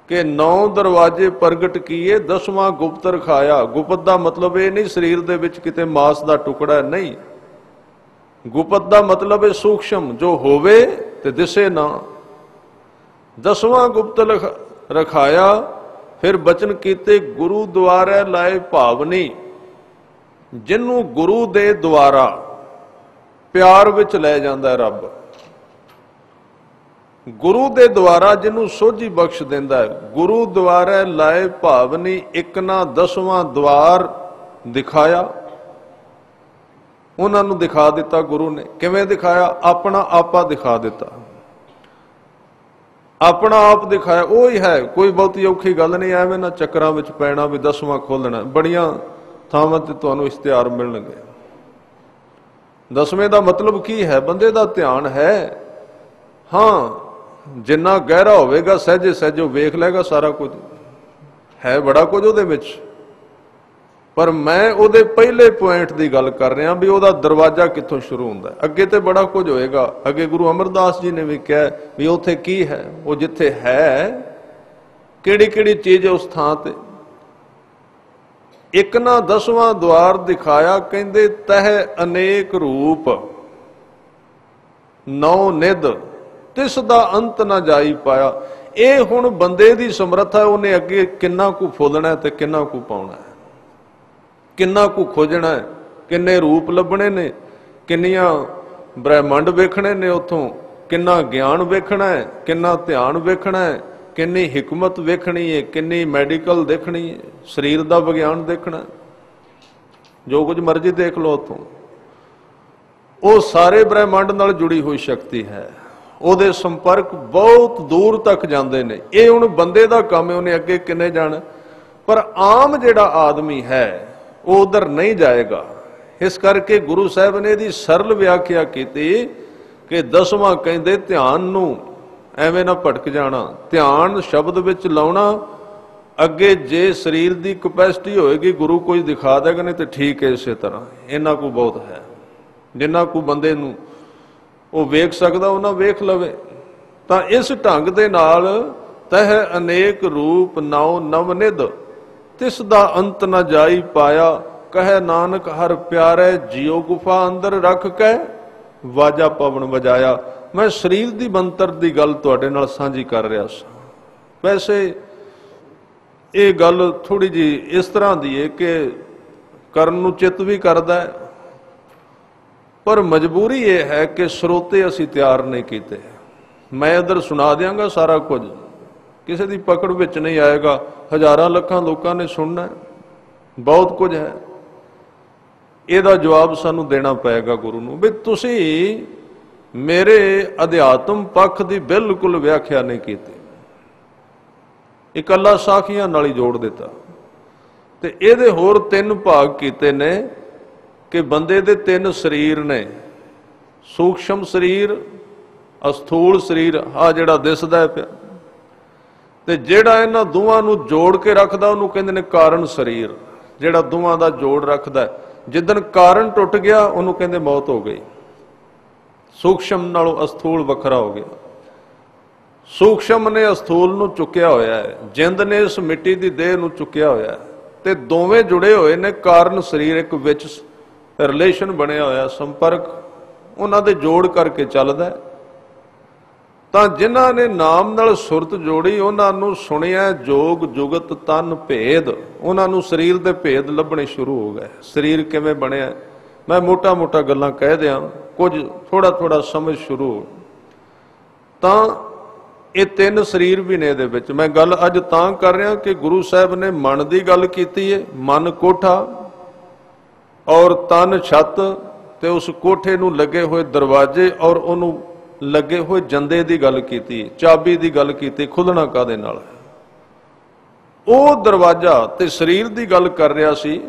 ਕਿ 9 ਦਰਵਾਜ਼ੇ ਪ੍ਰਗਟ ਕੀਏ 10ਵਾਂ ਗੁਪਤ ਰਖਾਇਆ। ਗੁਪਤ ਦਾ ਮਤਲਬ ਇਹ ਨਹੀਂ ਸਰੀਰ ਦੇ ਵਿੱਚ ਕਿਤੇ ਮਾਸ ਦਾ ਟੁਕੜਾ ਨਹੀਂ, ਗੁਪਤ ਦਾ ਮਤਲਬ ਹੈ ਸੂਖਸ਼ਮ, ਜੋ ਹੋਵੇ ਤੇ ਦਿਸੇ ਨਾ। 10ਵਾਂ ਗੁਪਤ ਰਖਾਇਆ। ਫਿਰ ਬਚਨ ਕੀਤੇ ਗੁਰੂ ਦੁਆਰੇ ਲਾਏ ਭਾਵਨੀ, ਜਿਹਨੂੰ ਗੁਰੂ ਦੇ ਦੁਆਰਾ ਪਿਆਰ ਵਿੱਚ ਲੈ ਜਾਂਦਾ ਹੈ ਰੱਬ, ਗੁਰੂ ਦੇ ਦੁਆਰਾ ਜਿਹਨੂੰ ਸੋਝੀ ਬਖਸ਼ ਦਿੰਦਾ ਹੈ। ਗੁਰੂ ਦੁਆਰੇ ਲਾਏ ਭਾਵਨੀ, ਇੱਕ ਨਾ 10ਵਾਂ ਦੁਆਰ ਦਿਖਾਇਆ। ਉਹਨਾਂ ਨੂੰ ਦਿਖਾ ਦਿੱਤਾ ਗੁਰੂ ਨੇ। ਕਿਵੇਂ ਦਿਖਾਇਆ? ਆਪਣਾ ਆਪਾ ਦਿਖਾ ਦਿੱਤਾ, ਆਪਣਾ ਆਪ ਦਿਖਾਇਆ। ਉਹ ਹੀ ਹੈ, ਕੋਈ ਬਹੁਤੀ ਔਖੀ ਗੱਲ ਨਹੀਂ। ਐਵੇਂ ਨਾ ਚੱਕਰਾਂ ਵਿੱਚ ਪੈਣਾ ਵੀ 10ਵਾਂ ਖੋਲਣਾ। ਬੜੀਆਂ ਥਾਵਾਂ ਤੇ ਤੁਹਾਨੂੰ ਇਸ਼ਤਿਹਾਰ ਮਿਲਣਗੇ। 10ਵੇਂ ਦਾ ਮਤਲਬ ਕੀ ਹੈ? ਬੰਦੇ ਦਾ ਧਿਆਨ ਹੈ। ਹਾਂ, ਜਿੰਨਾ ਗਹਿਰਾ ਹੋਵੇਗਾ ਸਹਿਜੇ ਸਹਿਜੋ ਵੇਖ ਲਏਗਾ ਸਾਰਾ ਕੁਝ, ਹੈ ਬੜਾ ਕੁਝ ਉਹਦੇ ਵਿੱਚ। ਪਰ ਮੈਂ ਉਹਦੇ ਪਹਿਲੇ ਪੁਆਇੰਟ ਦੀ ਗੱਲ ਕਰ ਰਿਹਾ ਵੀ ਉਹਦਾ ਦਰਵਾਜ਼ਾ ਕਿੱਥੋਂ ਸ਼ੁਰੂ ਹੁੰਦਾ ਹੈ। ਅੱਗੇ ਤੇ ਬੜਾ ਕੁਝ ਹੋਏਗਾ। ਅੱਗੇ ਗੁਰੂ ਅਮਰਦਾਸ ਜੀ ਨੇ ਵੀ ਕਿਹਾ ਵੀ ਉੱਥੇ ਕੀ ਹੈ, ਉਹ ਜਿੱਥੇ ਹੈ ਕਿਹੜੀ ਕਿਹੜੀ ਚੀਜ਼ ਹੈ ਉਸ ਥਾਂ ਤੇ। ਇੱਕ ਨਾ 10ਵਾਂ ਦੁਆਰ ਦਿਖਾਇਆ, ਕਹਿੰਦੇ ਤਹਿ ਅਨੇਕ ਰੂਪ 9 ਨਿਧ ਤਿਸ ਦਾ ਅੰਤ ਨਾ ਜਾਈ ਪਾਇਆ। ਇਹ ਹੁਣ ਬੰਦੇ ਦੀ ਸਮਰੱਥਾ, ਉਹਨੇ ਅੱਗੇ ਕਿੰਨਾ ਕੁ ਫੁੱਲਣਾ ਤੇ ਕਿੰਨਾ ਕੁ ਪਾਉਣਾ, ਕਿੰਨਾ ਕੁ ਖੋਜਣਾ ਹੈ, ਕਿੰਨੇ ਰੂਪ ਲੱਭਣੇ ਨੇ, ਕਿੰਨੀਆਂ ਬ੍ਰਹਿਮੰਡ ਵੇਖਣੇ ਨੇ, ਉੱਥੋਂ ਕਿੰਨਾ ਗਿਆਨ ਵੇਖਣਾ ਹੈ, ਕਿੰਨਾ ਧਿਆਨ ਵੇਖਣਾ ਹੈ, ਕਿੰਨੀ ਹਿਕਮਤ ਵੇਖਣੀ ਹੈ, ਕਿੰਨੀ ਮੈਡੀਕਲ ਦੇਖਣੀ ਹੈ, ਸਰੀਰ ਦਾ ਵਿਗਿਆਨ ਦੇਖਣਾ, ਜੋ ਕੁਝ ਮਰਜ਼ੀ ਦੇਖ ਲਓ ਉੱਥੋਂ। ਉਹ ਸਾਰੇ ਬ੍ਰਹਿਮੰਡ ਨਾਲ ਜੁੜੀ ਹੋਈ ਸ਼ਕਤੀ ਹੈ, ਉਹਦੇ ਸੰਪਰਕ ਬਹੁਤ ਦੂਰ ਤੱਕ ਜਾਂਦੇ ਨੇ। ਇਹ ਹੁਣ ਬੰਦੇ ਦਾ ਕੰਮ ਹੈ, ਉਹਨੇ ਅੱਗੇ ਕਿੰਨੇ ਜਾਣਾ। ਪਰ ਆਮ ਜਿਹੜਾ ਆਦਮੀ ਹੈ ਉਹ ਉਧਰ ਨਹੀਂ ਜਾਏਗਾ। ਇਸ ਕਰਕੇ ਗੁਰੂ ਸਾਹਿਬ ਨੇ ਇਹਦੀ ਸਰਲ ਵਿਆਖਿਆ ਕੀਤੀ ਕਿ 10ਵਾਂ ਕਹਿੰਦੇ ਧਿਆਨ ਨੂੰ ਐਵੇਂ ਨਾ ਭਟਕ ਜਾਣਾ, ਧਿਆਨ ਸ਼ਬਦ ਵਿੱਚ ਲਾਉਣਾ। ਅੱਗੇ ਜੇ ਸਰੀਰ ਦੀ ਕਪੈਸਿਟੀ ਹੋਏਗੀ ਗੁਰੂ ਕੁਝ ਦਿਖਾ ਦੇਗਾ, ਨਹੀਂ ਤੇ ਠੀਕ ਹੈ। ਇਸੇ ਤਰ੍ਹਾਂ ਇਹਨਾਂ ਕੋ ਬਹੁਤ ਹੈ, ਜਿੰਨਾ ਕੋ ਬੰਦੇ ਨੂੰ ਉਹ ਵੇਖ ਸਕਦਾ ਉਹਨਾਂ ਵੇਖ ਲਵੇ। ਤਾਂ ਇਸ ਢੰਗ ਦੇ ਨਾਲ ਤਹਿ ਅਨੇਕ ਰੂਪ 9 ਨਵਨਿਧ ਤਿਸ ਦਾ ਅੰਤ ਨਾ ਜਾਈ ਪਾਇਆ। ਕਹੇ ਨਾਨਕ ਹਰ ਪਿਆਰੇ ਜਿਉ ਗੁਫਾ ਅੰਦਰ ਰੱਖ ਕੇ ਵਾਜਾ ਪਵਨ ਵਜਾਇਆ। ਮੈਂ ਸਰੀਰ ਦੀ ਬੰਤਰ ਦੀ ਗੱਲ ਤੁਹਾਡੇ ਨਾਲ ਸਾਂਝੀ ਕਰ ਰਿਹਾ ਸਾਂ। ਵੈਸੇ ਇਹ ਗੱਲ ਥੋੜੀ ਜੀ ਇਸ ਤਰ੍ਹਾਂ ਦੀ ਹੈ ਕਿ ਕਰਨ ਨੂੰ ਚਿੱਤ ਵੀ ਕਰਦਾ ਹੈ, ਪਰ ਮਜਬੂਰੀ ਇਹ ਹੈ ਕਿ ਸਰੋਤੇ ਅਸੀਂ ਤਿਆਰ ਨਹੀਂ ਕੀਤੇ। ਮੈਂ ਇੱਧਰ ਸੁਣਾ ਦਿਆਂਗਾ ਸਾਰਾ ਕੁਝ, ਕਿਸੇ ਦੀ ਪਕੜ ਵਿੱਚ ਨਹੀਂ ਆਏਗਾ। ਹਜ਼ਾਰਾਂ ਲੱਖਾਂ ਲੋਕਾਂ ਨੇ ਸੁਣਨਾ, ਬਹੁਤ ਕੁਝ ਹੈ। ਇਹਦਾ ਜਵਾਬ ਸਾਨੂੰ ਦੇਣਾ ਪਏਗਾ ਗੁਰੂ ਨੂੰ ਵੀ ਤੁਸੀਂ ਮੇਰੇ ਅਧਿਆਤਮ ਪੱਖ ਦੀ ਬਿਲਕੁਲ ਵਿਆਖਿਆ ਨਹੀਂ ਕੀਤੀ, ਇਕੱਲਾ ਸਾਖੀਆਂ ਨਾਲ ਹੀ ਜੋੜ ਦਿੱਤਾ। ਤੇ ਇਹਦੇ ਹੋਰ 3 ਭਾਗ ਕੀਤੇ ਨੇ ਕਿ ਬੰਦੇ ਦੇ 3 ਸਰੀਰ ਨੇ, ਸੂਖਸ਼ਮ ਸਰੀਰ, ਅਸਥੂਲ ਸਰੀਰ, ਆ ਜਿਹੜਾ ਦਿਸਦਾ ਪਿਆ, ਤੇ ਜਿਹੜਾ ਇਹਨਾਂ ਦੋਵਾਂ ਨੂੰ ਜੋੜ ਕੇ ਰੱਖਦਾ ਉਹਨੂੰ ਕਹਿੰਦੇ ਨੇ ਕਾਰਨ ਸਰੀਰ, ਜਿਹੜਾ ਦੋਵਾਂ ਦਾ ਜੋੜ ਰੱਖਦਾ। ਜਿੱਦਣ ਕਾਰਨ ਟੁੱਟ ਗਿਆ ਉਹਨੂੰ ਕਹਿੰਦੇ ਮੌਤ ਹੋ ਗਈ। ਸੂਖਸ਼ਮ ਨਾਲੋਂ ਅਸਥੂਲ ਵੱਖਰਾ ਹੋ ਗਿਆ। ਸੂਖਸ਼ਮ ਨੇ ਅਸਥੂਲ ਨੂੰ ਚੁੱਕਿਆ ਹੋਇਆ ਹੈ, ਜਿੰਦ ਨੇ ਇਸ ਮਿੱਟੀ ਦੀ ਦੇਹ ਨੂੰ ਚੁੱਕਿਆ ਹੋਇਆ ਹੈ, ਤੇ ਦੋਵੇਂ ਜੁੜੇ ਹੋਏ ਨੇ ਕਾਰਨ ਸਰੀਰ, ਇੱਕ ਵਿੱਚ ਰਿਲੇਸ਼ਨ ਬਣਿਆ ਹੋਇਆ, ਸੰਪਰਕ ਉਹਨਾਂ ਦੇ ਜੋੜ ਕਰਕੇ ਚੱਲਦਾ। ਤਾਂ ਜਿਨ੍ਹਾਂ ਨੇ ਨਾਮ ਨਾਲ ਸੁਰਤ ਜੋੜੀ ਉਹਨਾਂ ਨੂੰ ਸੁਣਿਆ ਜੋਗ ਜੁਗਤ ਤਨ ਭੇਦ, ਉਹਨਾਂ ਨੂੰ ਸਰੀਰ ਦੇ ਭੇਦ ਲੱਭਣੇ ਸ਼ੁਰੂ ਹੋ ਗਏ। ਸਰੀਰ ਕਿਵੇਂ ਬਣਿਆ ਮੈਂ ਮੋਟਾ ਮੋਟਾ ਗੱਲਾਂ ਕਹਿ ਦਿਆਂ, ਕੁਝ ਥੋੜਾ ਥੋੜਾ ਸਮਝ ਸ਼ੁਰੂ। ਤਾਂ ਇਹ ਤਿੰਨ ਸਰੀਰ ਵੀ ਨੇ ਇਹਦੇ ਵਿੱਚ। ਮੈਂ ਗੱਲ ਅੱਜ ਤਾਂ ਕਰ ਰਿਹਾ ਕਿ ਗੁਰੂ ਸਾਹਿਬ ਨੇ ਮਨ ਦੀ ਗੱਲ ਕੀਤੀ ਹੈ, ਮਨ ਕੋਠਾ ਔਰ ਤਨ ਛੱਤ, ਤੇ ਉਸ ਕੋਠੇ ਨੂੰ ਲੱਗੇ ਹੋਏ ਦਰਵਾਜ਼ੇ ਔਰ ਉਹਨੂੰ ਲੱਗੇ ਹੋਏ ਜੰਦੇ ਦੀ ਗੱਲ ਕੀਤੀ, ਚਾਬੀ ਦੀ ਗੱਲ ਕੀਤੀ, ਖੁੱਲਣਾ ਕਾਹਦੇ ਨਾਲ। ਉਹ ਦਰਵਾਜ਼ਾ ਤੇ ਸਰੀਰ ਦੀ ਗੱਲ ਕਰ ਰਿਹਾ ਸੀ।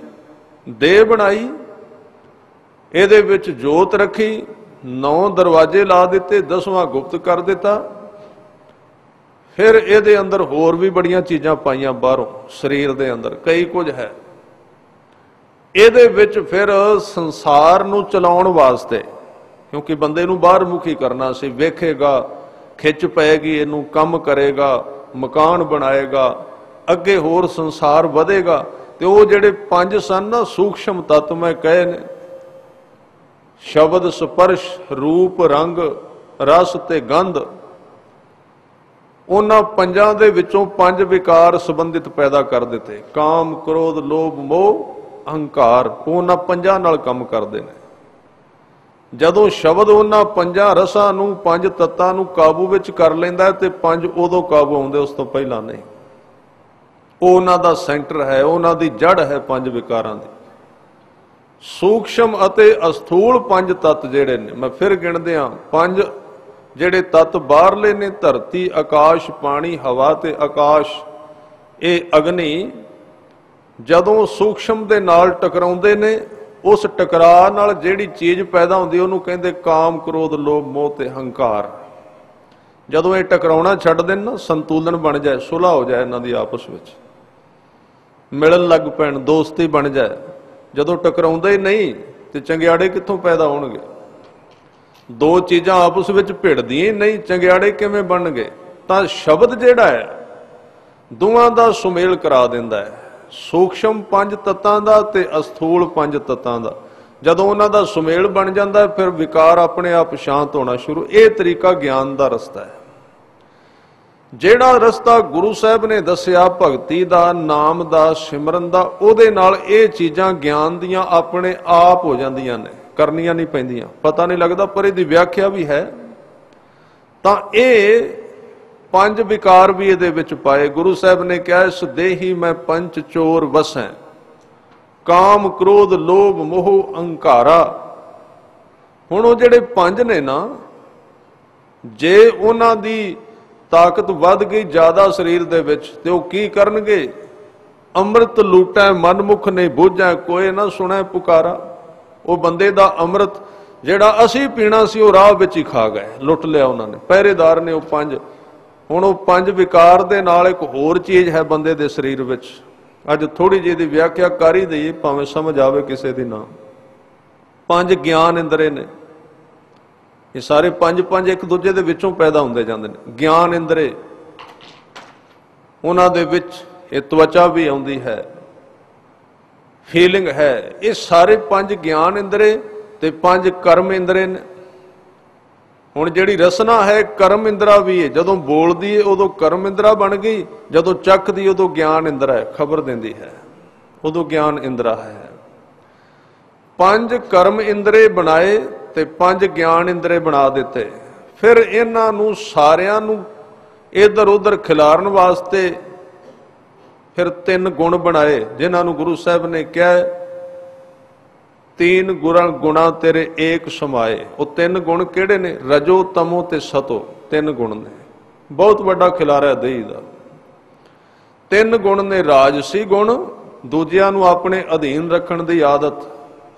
ਦੇਹ ਬਣਾਈ, ਇਹਦੇ ਵਿੱਚ ਜੋਤ ਰੱਖੀ, 9 ਦਰਵਾਜ਼ੇ ਲਾ ਦਿੱਤੇ, 10ਵਾਂ ਗੁਪਤ ਕਰ ਦਿੱਤਾ। ਫਿਰ ਇਹਦੇ ਅੰਦਰ ਹੋਰ ਵੀ ਬੜੀਆਂ ਚੀਜ਼ਾਂ ਪਾਈਆਂ ਬਾਹਰੋਂ, ਸਰੀਰ ਦੇ ਅੰਦਰ ਕਈ ਕੁਝ ਹੈ। ਇਹਦੇ ਵਿੱਚ ਫਿਰ ਸੰਸਾਰ ਨੂੰ ਚਲਾਉਣ ਵਾਸਤੇ, ਕਿਉਂਕਿ ਬੰਦੇ ਨੂੰ ਬਾਹਰ ਮੁਖੀ ਕਰਨਾ ਸੀ, ਵੇਖੇਗਾ, ਖਿੱਚ ਪਏਗੀ ਇਹਨੂੰ, ਕੰਮ ਕਰੇਗਾ, ਮਕਾਨ ਬਣਾਏਗਾ, ਅੱਗੇ ਹੋਰ ਸੰਸਾਰ ਵਧੇਗਾ। ਤੇ ਉਹ ਜਿਹੜੇ 5 ਸਨ ਨਾ ਸੂਖਸ਼ਮ ਤੱਤ ਮੈਂ ਕਹੇ ਨੇ, ਸ਼ਬਦ, ਸਪਰਸ਼, ਰੂਪ, ਰੰਗ, ਰਸ ਤੇ ਗੰਧ, ਉਹਨਾਂ 5 ਦੇ ਵਿੱਚੋਂ 5 ਵਿਕਾਰ ਸੰਬੰਧਿਤ ਪੈਦਾ ਕਰ ਦਿੱਤੇ। ਕਾਮ, ਕ੍ਰੋਧ, ਲੋਭ, ਮੋਹ, ਅਹੰਕਾਰ, ਉਹਨਾਂ 5 ਨਾਲ ਕੰਮ ਕਰਦੇ ਨੇ। ਜਦੋਂ ਸ਼ਬਦ ਉਹਨਾਂ 5 ਰਸਾਂ ਨੂੰ, 5 ਤੱਤਾਂ ਨੂੰ ਕਾਬੂ ਵਿੱਚ ਕਰ ਲੈਂਦਾ ਤੇ 5 ਉਦੋਂ ਕਾਬੂ ਆਉਂਦੇ, ਉਸ ਤੋਂ ਪਹਿਲਾਂ ਨਹੀਂ। ਉਹ ਉਹਨਾਂ ਦਾ ਸੈਂਟਰ ਹੈ, ਉਹਨਾਂ ਦੀ ਜੜ ਹੈ 5 ਵਿਕਾਰਾਂ ਦੀ। ਸੂਖਸ਼ਮ ਅਤੇ ਅਸਥੂਲ 5 ਤੱਤ ਜਿਹੜੇ ਨੇ, ਮੈਂ ਫਿਰ ਗਿਣਦੇ ਹਾਂ, 5 ਜਿਹੜੇ ਤੱਤ ਬਾਹਰਲੇ ਨੇ, ਧਰਤੀ, ਆਕਾਸ਼, ਪਾਣੀ, ਹਵਾ ਤੇ ਆਕਾਸ਼, ਇਹ ਅਗਨੀ, ਜਦੋਂ ਸੂਖਸ਼ਮ ਦੇ ਨਾਲ ਟਕਰਾਉਂਦੇ ਨੇ, ਉਸ ਟਕਰਾਅ ਨਾਲ ਜਿਹੜੀ ਚੀਜ਼ ਪੈਦਾ ਹੁੰਦੀ ਉਹਨੂੰ ਕਹਿੰਦੇ ਕਾਮ, ਕ੍ਰੋਧ, ਲੋਭ, ਮੋਹ ਤੇ ਹੰਕਾਰ। ਜਦੋਂ ਇਹ ਟਕਰਾਉਣਾ ਛੱਡ ਦੇਣ ਨਾ, ਸੰਤੁਲਨ ਬਣ ਜਾਏ, ਸੁਲ੍ਹਾ ਹੋ ਜਾਏ ਇਹਨਾਂ ਦੀ ਆਪਸ ਵਿੱਚ, ਮਿਲਣ ਲੱਗ ਪੈਣ, ਦੋਸਤੀ ਬਣ ਜਾਏ। ਜਦੋਂ ਟਕਰਾਉਂਦੇ ਹੀ ਨਹੀਂ ਤੇ ਚੰਗਿਆੜੇ ਕਿੱਥੋਂ ਪੈਦਾ ਹੋਣਗੇ? ਦੋ ਚੀਜ਼ਾਂ ਆਪਸ ਵਿੱਚ ਭਿੜਦੀਆਂ ਹੀ ਨਹੀਂ, ਚੰਗਿਆੜੇ ਕਿਵੇਂ ਬਣਨਗੇ? ਤਾਂ ਸ਼ਬਦ ਜਿਹੜਾ ਹੈ ਦੋਵਾਂ ਦਾ ਸੁਮੇਲ ਕਰਾ ਦਿੰਦਾ ਹੈ, ਸੂਖਸ਼ਮ 5 ਤੱਤਾਂ ਦਾ ਤੇ ਅਸਥੂਲ 5 ਤੱਤਾਂ ਦਾ। ਜਦੋਂ ਉਹਨਾਂ ਦਾ ਸੁਮੇਲ ਬਣ ਜਾਂਦਾ ਫਿਰ ਵਿਕਾਰ ਆਪਣੇ ਆਪ ਸ਼ਾਂਤ ਹੋਣਾ ਸ਼ੁਰੂ। ਇਹ ਤਰੀਕਾ ਗਿਆਨ ਦਾ ਰਸਤਾ ਹੈ। ਜਿਹੜਾ ਰਸਤਾ ਗੁਰੂ ਸਾਹਿਬ ਨੇ ਦੱਸਿਆ ਭਗਤੀ ਦਾ, ਨਾਮ ਦਾ, ਸਿਮਰਨ ਦਾ, ਉਹਦੇ ਨਾਲ ਇਹ ਚੀਜ਼ਾਂ ਗਿਆਨ ਦੀਆਂ ਆਪਣੇ ਆਪ ਹੋ ਜਾਂਦੀਆਂ ਨੇ, ਕਰਨੀਆਂ ਨਹੀਂ ਪੈਂਦੀਆਂ, ਪਤਾ ਨਹੀਂ ਲੱਗਦਾ, ਪਰ ਇਹਦੀ ਵਿਆਖਿਆ ਵੀ ਹੈ। ਤਾਂ ਇਹ 5 ਵਿਕਾਰ ਵੀ ਇਹਦੇ ਵਿੱਚ ਪਾਏ। ਗੁਰੂ ਸਾਹਿਬ ਨੇ ਕਿਹਾ ਇਸ ਦੇਹੀ ਮੈਂ 5 ਚੋਰ ਵਸੈਂ, ਕਾਮ, ਕ੍ਰੋਧ, ਲੋਭ, ਮੋਹ, ਅਹੰਕਾਰਾ। ਹੁਣ ਉਹ ਜਿਹੜੇ 5 ਨੇ ਨਾ, ਜੇ ਉਹਨਾਂ ਦੀ ਤਾਕਤ ਵੱਧ ਗਈ ਜ਼ਿਆਦਾ ਸਰੀਰ ਦੇ ਵਿੱਚ, ਤੇ ਉਹ ਕੀ ਕਰਨਗੇ? ਅੰਮ੍ਰਿਤ ਲੂਟੈ ਮਨਮੁਖ ਨਹੀਂ ਬੁੱਝੈ, ਕੋਏ ਨਾ ਸੁਣੈ ਪੁਕਾਰਾ। ਉਹ ਬੰਦੇ ਦਾ ਅੰਮ੍ਰਿਤ ਜਿਹੜਾ ਅਸੀਂ ਪੀਣਾ ਸੀ ਉਹ ਰਾਹ ਵਿੱਚ ਹੀ ਖਾ ਗਏ, ਲੁੱਟ ਲਿਆ ਉਹਨਾਂ ਨੇ, ਪਹਿਰੇਦਾਰ ਨੇ ਉਹ 5। ਹੁਣ ਉਹ 5 ਵਿਕਾਰ ਦੇ ਨਾਲ ਇੱਕ ਹੋਰ ਚੀਜ਼ ਹੈ ਬੰਦੇ ਦੇ ਸਰੀਰ ਵਿੱਚ। ਅੱਜ ਥੋੜੀ ਜਿਹੀ ਦੀ ਵਿਆਖਿਆ ਕਰ ਹੀ ਦਈਏ, ਭਾਵੇਂ ਸਮਝ ਆਵੇ ਕਿਸੇ ਦੀ ਨਾ। 5 ਗਿਆਨ ਇੰਦਰੇ ਨੇ, ਇਹ ਸਾਰੇ 5 ਇੱਕ ਦੂਜੇ ਦੇ ਵਿੱਚੋਂ ਪੈਦਾ ਹੁੰਦੇ ਜਾਂਦੇ ਨੇ। ਗਿਆਨ ਇੰਦਰੇ, ਉਹਨਾਂ ਦੇ ਵਿੱਚ ਇਹ ਤਵਚਾ ਵੀ ਆਉਂਦੀ ਹੈ, ਫੀਲਿੰਗ ਹੈ। ਇਹ ਸਾਰੇ 5 ਗਿਆਨ ਇੰਦਰੇ ਤੇ 5 ਕਰਮ ਇੰਦਰੇ ਨੇ। ਹੁਣ ਜਿਹੜੀ ਰਸਨਾ ਹੈ ਕਰਮ ਇੰਦਰਾ ਵੀ ਹੈ, ਜਦੋਂ ਬੋਲਦੀ ਹੈ ਉਦੋਂ ਕਰਮ ਇੰਦਰਾ ਬਣ ਗਈ, ਜਦੋਂ ਚੱਖਦੀ ਉਦੋਂ ਗਿਆਨ ਇੰਦਰਾ ਹੈ, ਖਬਰ ਦਿੰਦੀ ਹੈ, ਉਦੋਂ ਗਿਆਨ ਇੰਦਰਾ ਹੈ। 5 ਕਰਮ ਇੰਦਰੇ ਬਣਾਏ ਤੇ 5 ਗਿਆਨ ਇੰਦਰੇ ਬਣਾ ਦਿੱਤੇ। ਫਿਰ ਇਹਨਾਂ ਨੂੰ ਸਾਰਿਆਂ ਨੂੰ ਇੱਧਰ ਉੱਧਰ ਖਿਲਾਰਨ ਵਾਸਤੇ ਫਿਰ 3 ਗੁਣ ਬਣਾਏ, ਜਿਨ੍ਹਾਂ ਨੂੰ ਗੁਰੂ ਸਾਹਿਬ ਨੇ ਕਿਹਾ 3 ਗੁਣਾ ਤੇਰੇ ਏਕ ਸਮਾਏ। ਉਹ 3 ਗੁਣ ਕਿਹੜੇ ਨੇ? ਰਜੋ, ਤਮੋ ਤੇ ਸਤੋ, 3 ਗੁਣ ਨੇ। ਬਹੁਤ ਵੱਡਾ ਖਿਲਾਰਾ ਦੇਹੀ ਦਾ। 3 ਗੁਣ ਨੇ ਰਾਜਸੀ ਗੁਣ, ਦੂਜਿਆਂ ਨੂੰ ਆਪਣੇ ਅਧੀਨ ਰੱਖਣ ਦੀ ਆਦਤ।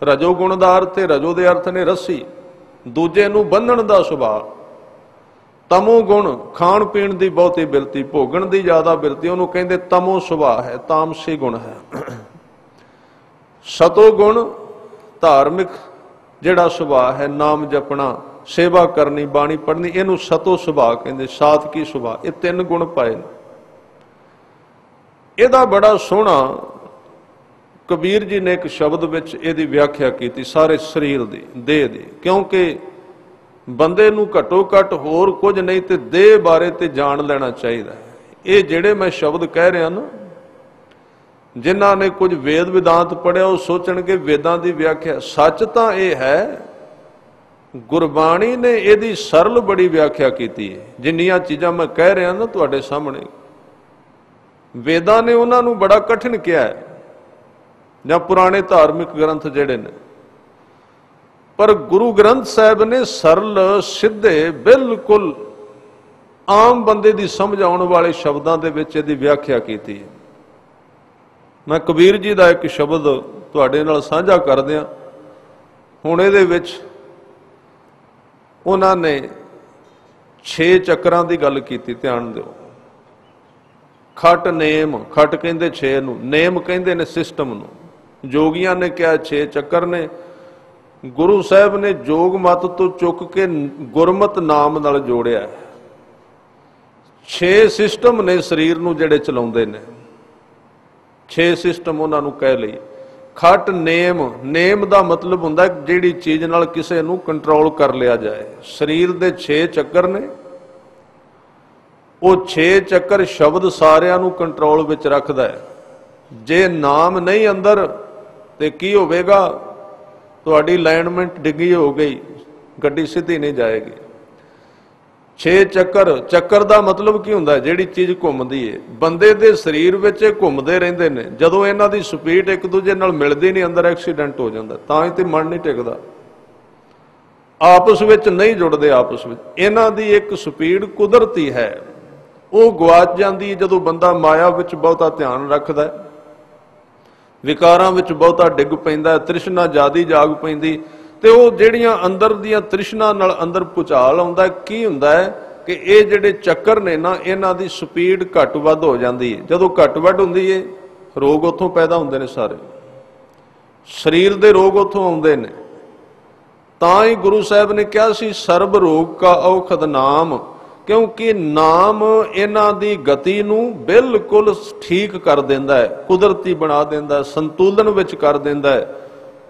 ਰਜੋ ਗੁਣ ਦਾ ਅਰਥ ਹੈ, ਰਜੋ ਦੇ ਅਰਥ ਨੇ ਰੱਸੀ, ਦੂਜੇ ਨੂੰ ਬੰਨਣ ਦਾ ਸੁਭਾਅ। ਤਮੋ ਗੁਣ ਖਾਣ ਪੀਣ ਦੀ ਬਹੁਤੀ ਬਿਰਤੀ, ਭੋਗਣ ਦੀ ਜ਼ਿਆਦਾ ਬਿਰਤੀ, ਉਹਨੂੰ ਕਹਿੰਦੇ ਤਮੋ ਸੁਭਾਅ ਹੈ, ਤਾਮਸੀ ਗੁਣ ਹੈ। ਸਤੋ ਗੁਣ ਧਾਰਮਿਕ ਜਿਹੜਾ ਸੁਭਾਅ ਹੈ, ਨਾਮ ਜਪਣਾ, ਸੇਵਾ ਕਰਨੀ, ਬਾਣੀ ਪੜ੍ਹਨੀ, ਇਹਨੂੰ ਸਤੋ ਸੁਭਾਅ ਕਹਿੰਦੇ, ਸਾਤਕੀ ਸੁਭਾਅ। ਇਹ 3 ਗੁਣ ਪਾਏ ਨੇ। ਇਹਦਾ ਬੜਾ ਸੋਹਣਾ ਕਬੀਰ ਜੀ ਨੇ ਇੱਕ ਸ਼ਬਦ ਵਿੱਚ ਇਹਦੀ ਵਿਆਖਿਆ ਕੀਤੀ, ਸਾਰੇ ਸਰੀਰ ਦੀ, ਦੇਹ ਦੀ। ਕਿਉਂਕਿ ਬੰਦੇ ਨੂੰ ਘੱਟੋ ਘੱਟ ਹੋਰ ਕੁਝ ਨਹੀਂ ਤੇ ਦੇਹ ਬਾਰੇ ਤੇ ਜਾਣ ਲੈਣਾ ਚਾਹੀਦਾ ਹੈ। ਇਹ ਜਿਹੜੇ ਮੈਂ ਸ਼ਬਦ ਕਹਿ ਰਿਹਾ ਨਾ, ਜਿਨ੍ਹਾਂ ਨੇ ਕੁਝ ਵੇਦ ਵਿਦਾਂਤ ਪੜ੍ਹਿਆ ਉਹ ਸੋਚਣਗੇ ਵੇਦਾਂ ਦੀ ਵਿਆਖਿਆ। ਸੱਚ ਤਾਂ ਇਹ ਹੈ ਗੁਰਬਾਣੀ ਨੇ ਇਹਦੀ ਸਰਲ ਬੜੀ ਵਿਆਖਿਆ ਕੀਤੀ ਹੈ। ਜਿੰਨੀਆਂ ਚੀਜ਼ਾਂ ਮੈਂ ਕਹਿ ਰਿਹਾ ਨਾ ਤੁਹਾਡੇ ਸਾਹਮਣੇ, ਵੇਦਾਂ ਨੇ ਉਹਨਾਂ ਨੂੰ ਬੜਾ ਕਠਿਨ ਕਿਹਾ ਹੈ, ਜਾਂ ਪੁਰਾਣੇ ਧਾਰਮਿਕ ਗ੍ਰੰਥ ਜਿਹੜੇ ਨੇ, ਪਰ ਗੁਰੂ ਗ੍ਰੰਥ ਸਾਹਿਬ ਨੇ ਸਰਲ ਸਿੱਧੇ ਬਿਲਕੁਲ ਆਮ ਬੰਦੇ ਦੀ ਸਮਝ ਆਉਣ ਵਾਲੇ ਸ਼ਬਦਾਂ ਦੇ ਵਿੱਚ ਇਹਦੀ ਵਿਆਖਿਆ ਕੀਤੀ ਹੈ। ਮੈਂ ਕਬੀਰ ਜੀ ਦਾ ਇੱਕ ਸ਼ਬਦ ਤੁਹਾਡੇ ਨਾਲ ਸਾਂਝਾ ਕਰ ਦਿਆਂ। ਹੁਣ ਇਹਦੇ ਵਿੱਚ ਉਹਨਾਂ ਨੇ 6 ਚੱਕਰਾਂ ਦੀ ਗੱਲ ਕੀਤੀ, ਧਿਆਨ ਦਿਓ। ਖਟ ਨੇਮ, ਖਟ ਕਹਿੰਦੇ 6 ਨੂੰ, ਨੇਮ ਕਹਿੰਦੇ ਨੇ ਸਿਸਟਮ ਨੂੰ। ਜੋਗੀਆਂ ਨੇ ਕਿਹਾ 6 ਚੱਕਰ ਨੇ, ਗੁਰੂ ਸਾਹਿਬ ਨੇ ਜੋਗ ਮਤ ਤੋਂ ਚੁੱਕ ਕੇ ਗੁਰਮਤ ਨਾਮ ਨਾਲ ਜੋੜਿਆ। 6 ਸਿਸਟਮ ਨੇ ਸਰੀਰ ਨੂੰ ਜਿਹੜੇ ਚਲਾਉਂਦੇ ਨੇ, 6 ਸਿਸਟਮ ਉਹਨਾਂ ਨੂੰ ਕਹਿ ਲਈ। ਖਟ ਨੇਮ, ਨੇਮ ਦਾ ਮਤਲਬ ਹੁੰਦਾ ਜਿਹੜੀ ਚੀਜ਼ ਨਾਲ ਕਿਸੇ ਨੂੰ ਕੰਟਰੋਲ ਕਰ ਲਿਆ ਜਾਏ। ਸਰੀਰ ਦੇ 6 ਚੱਕਰ ਨੇ, ਉਹ 6 ਚੱਕਰ ਸ਼ਬਦ ਸਾਰਿਆਂ ਨੂੰ ਕੰਟਰੋਲ ਵਿੱਚ ਰੱਖਦਾ ਹੈ। ਜੇ ਨਾਮ ਨਹੀਂ ਅੰਦਰ ਤੇ ਕੀ ਹੋਵੇਗਾ? ਤੁਹਾਡੀ ਅਲਾਈਨਮੈਂਟ ਡਿੱਗੀ ਹੋ ਗਈ, ਗੱਡੀ ਸਿੱਧੀ ਨਹੀਂ ਜਾਏਗੀ। 6 ਚੱਕਰ, ਚੱਕਰ ਦਾ ਮਤਲਬ ਕੀ ਹੁੰਦਾ? ਜਿਹੜੀ ਚੀਜ਼ ਘੁੰਮਦੀ ਹੈ। ਬੰਦੇ ਦੇ ਸਰੀਰ ਵਿੱਚ ਇਹ ਘੁੰਮਦੇ ਰਹਿੰਦੇ ਨੇ, ਜਦੋਂ ਇਹਨਾਂ ਦੀ ਸਪੀਡ ਇੱਕ ਦੂਜੇ ਨਾਲ ਮਿਲਦੀ ਨਹੀਂ, ਅੰਦਰ ਐਕਸੀਡੈਂਟ ਹੋ ਜਾਂਦਾ। ਤਾਂ ਹੀ ਤੇ ਮਨ ਨਹੀਂ ਟਿਕਦਾ, ਆਪਸ ਵਿੱਚ ਨਹੀਂ ਜੁੜਦੇ। ਆਪਸ ਵਿੱਚ ਇਹਨਾਂ ਦੀ ਇੱਕ ਸਪੀਡ ਕੁਦਰਤੀ ਹੈ, ਉਹ ਗਵਾਚ ਜਾਂਦੀ ਜਦੋਂ ਬੰਦਾ ਮਾਇਆ ਵਿੱਚ ਬਹੁਤਾ ਧਿਆਨ ਰੱਖਦਾ ਹੈ, ਵਿਕਾਰਾਂ ਵਿੱਚ ਬਹੁਤਾ ਡਿੱਗ ਪੈਂਦਾ, ਤ੍ਰਿਸ਼ਨਾ ਜ਼ਿਆਦੀ ਜਾਗ ਪੈਂਦੀ, ਤੇ ਉਹ ਜਿਹੜੀਆਂ ਅੰਦਰ ਦੀਆਂ ਤ੍ਰਿਸ਼ਨਾ ਨਾਲ ਅੰਦਰ ਭੁਚਾਲ ਆਉਂਦਾ। ਕੀ ਹੁੰਦਾ ਹੈ ਕਿ ਇਹ ਜਿਹੜੇ ਚੱਕਰ ਨੇ ਨਾ, ਇਹਨਾਂ ਦੀ ਸਪੀਡ ਘੱਟ ਵੱਧ ਹੋ ਜਾਂਦੀ ਹੈ। ਜਦੋਂ ਘੱਟ ਵੱਧ ਹੁੰਦੀ ਹੈ, ਰੋਗ ਉੱਥੋਂ ਪੈਦਾ ਹੁੰਦੇ ਨੇ, ਸਾਰੇ ਸਰੀਰ ਦੇ ਰੋਗ ਉੱਥੋਂ ਆਉਂਦੇ ਨੇ। ਤਾਂ ਹੀ ਗੁਰੂ ਸਾਹਿਬ ਨੇ ਕਿਹਾ ਸੀ ਸਰਬ ਰੋਗ ਕਾ ਔਖਦ ਨਾਮ, ਕਿਉਂਕਿ ਨਾਮ ਇਹਨਾਂ ਦੀ ਗਤੀ ਨੂੰ ਬਿਲਕੁਲ ਠੀਕ ਕਰ ਦਿੰਦਾ ਹੈ, ਕੁਦਰਤੀ ਬਣਾ ਦਿੰਦਾ ਹੈ, ਸੰਤੁਲਨ ਵਿੱਚ ਕਰ ਦਿੰਦਾ ਹੈ।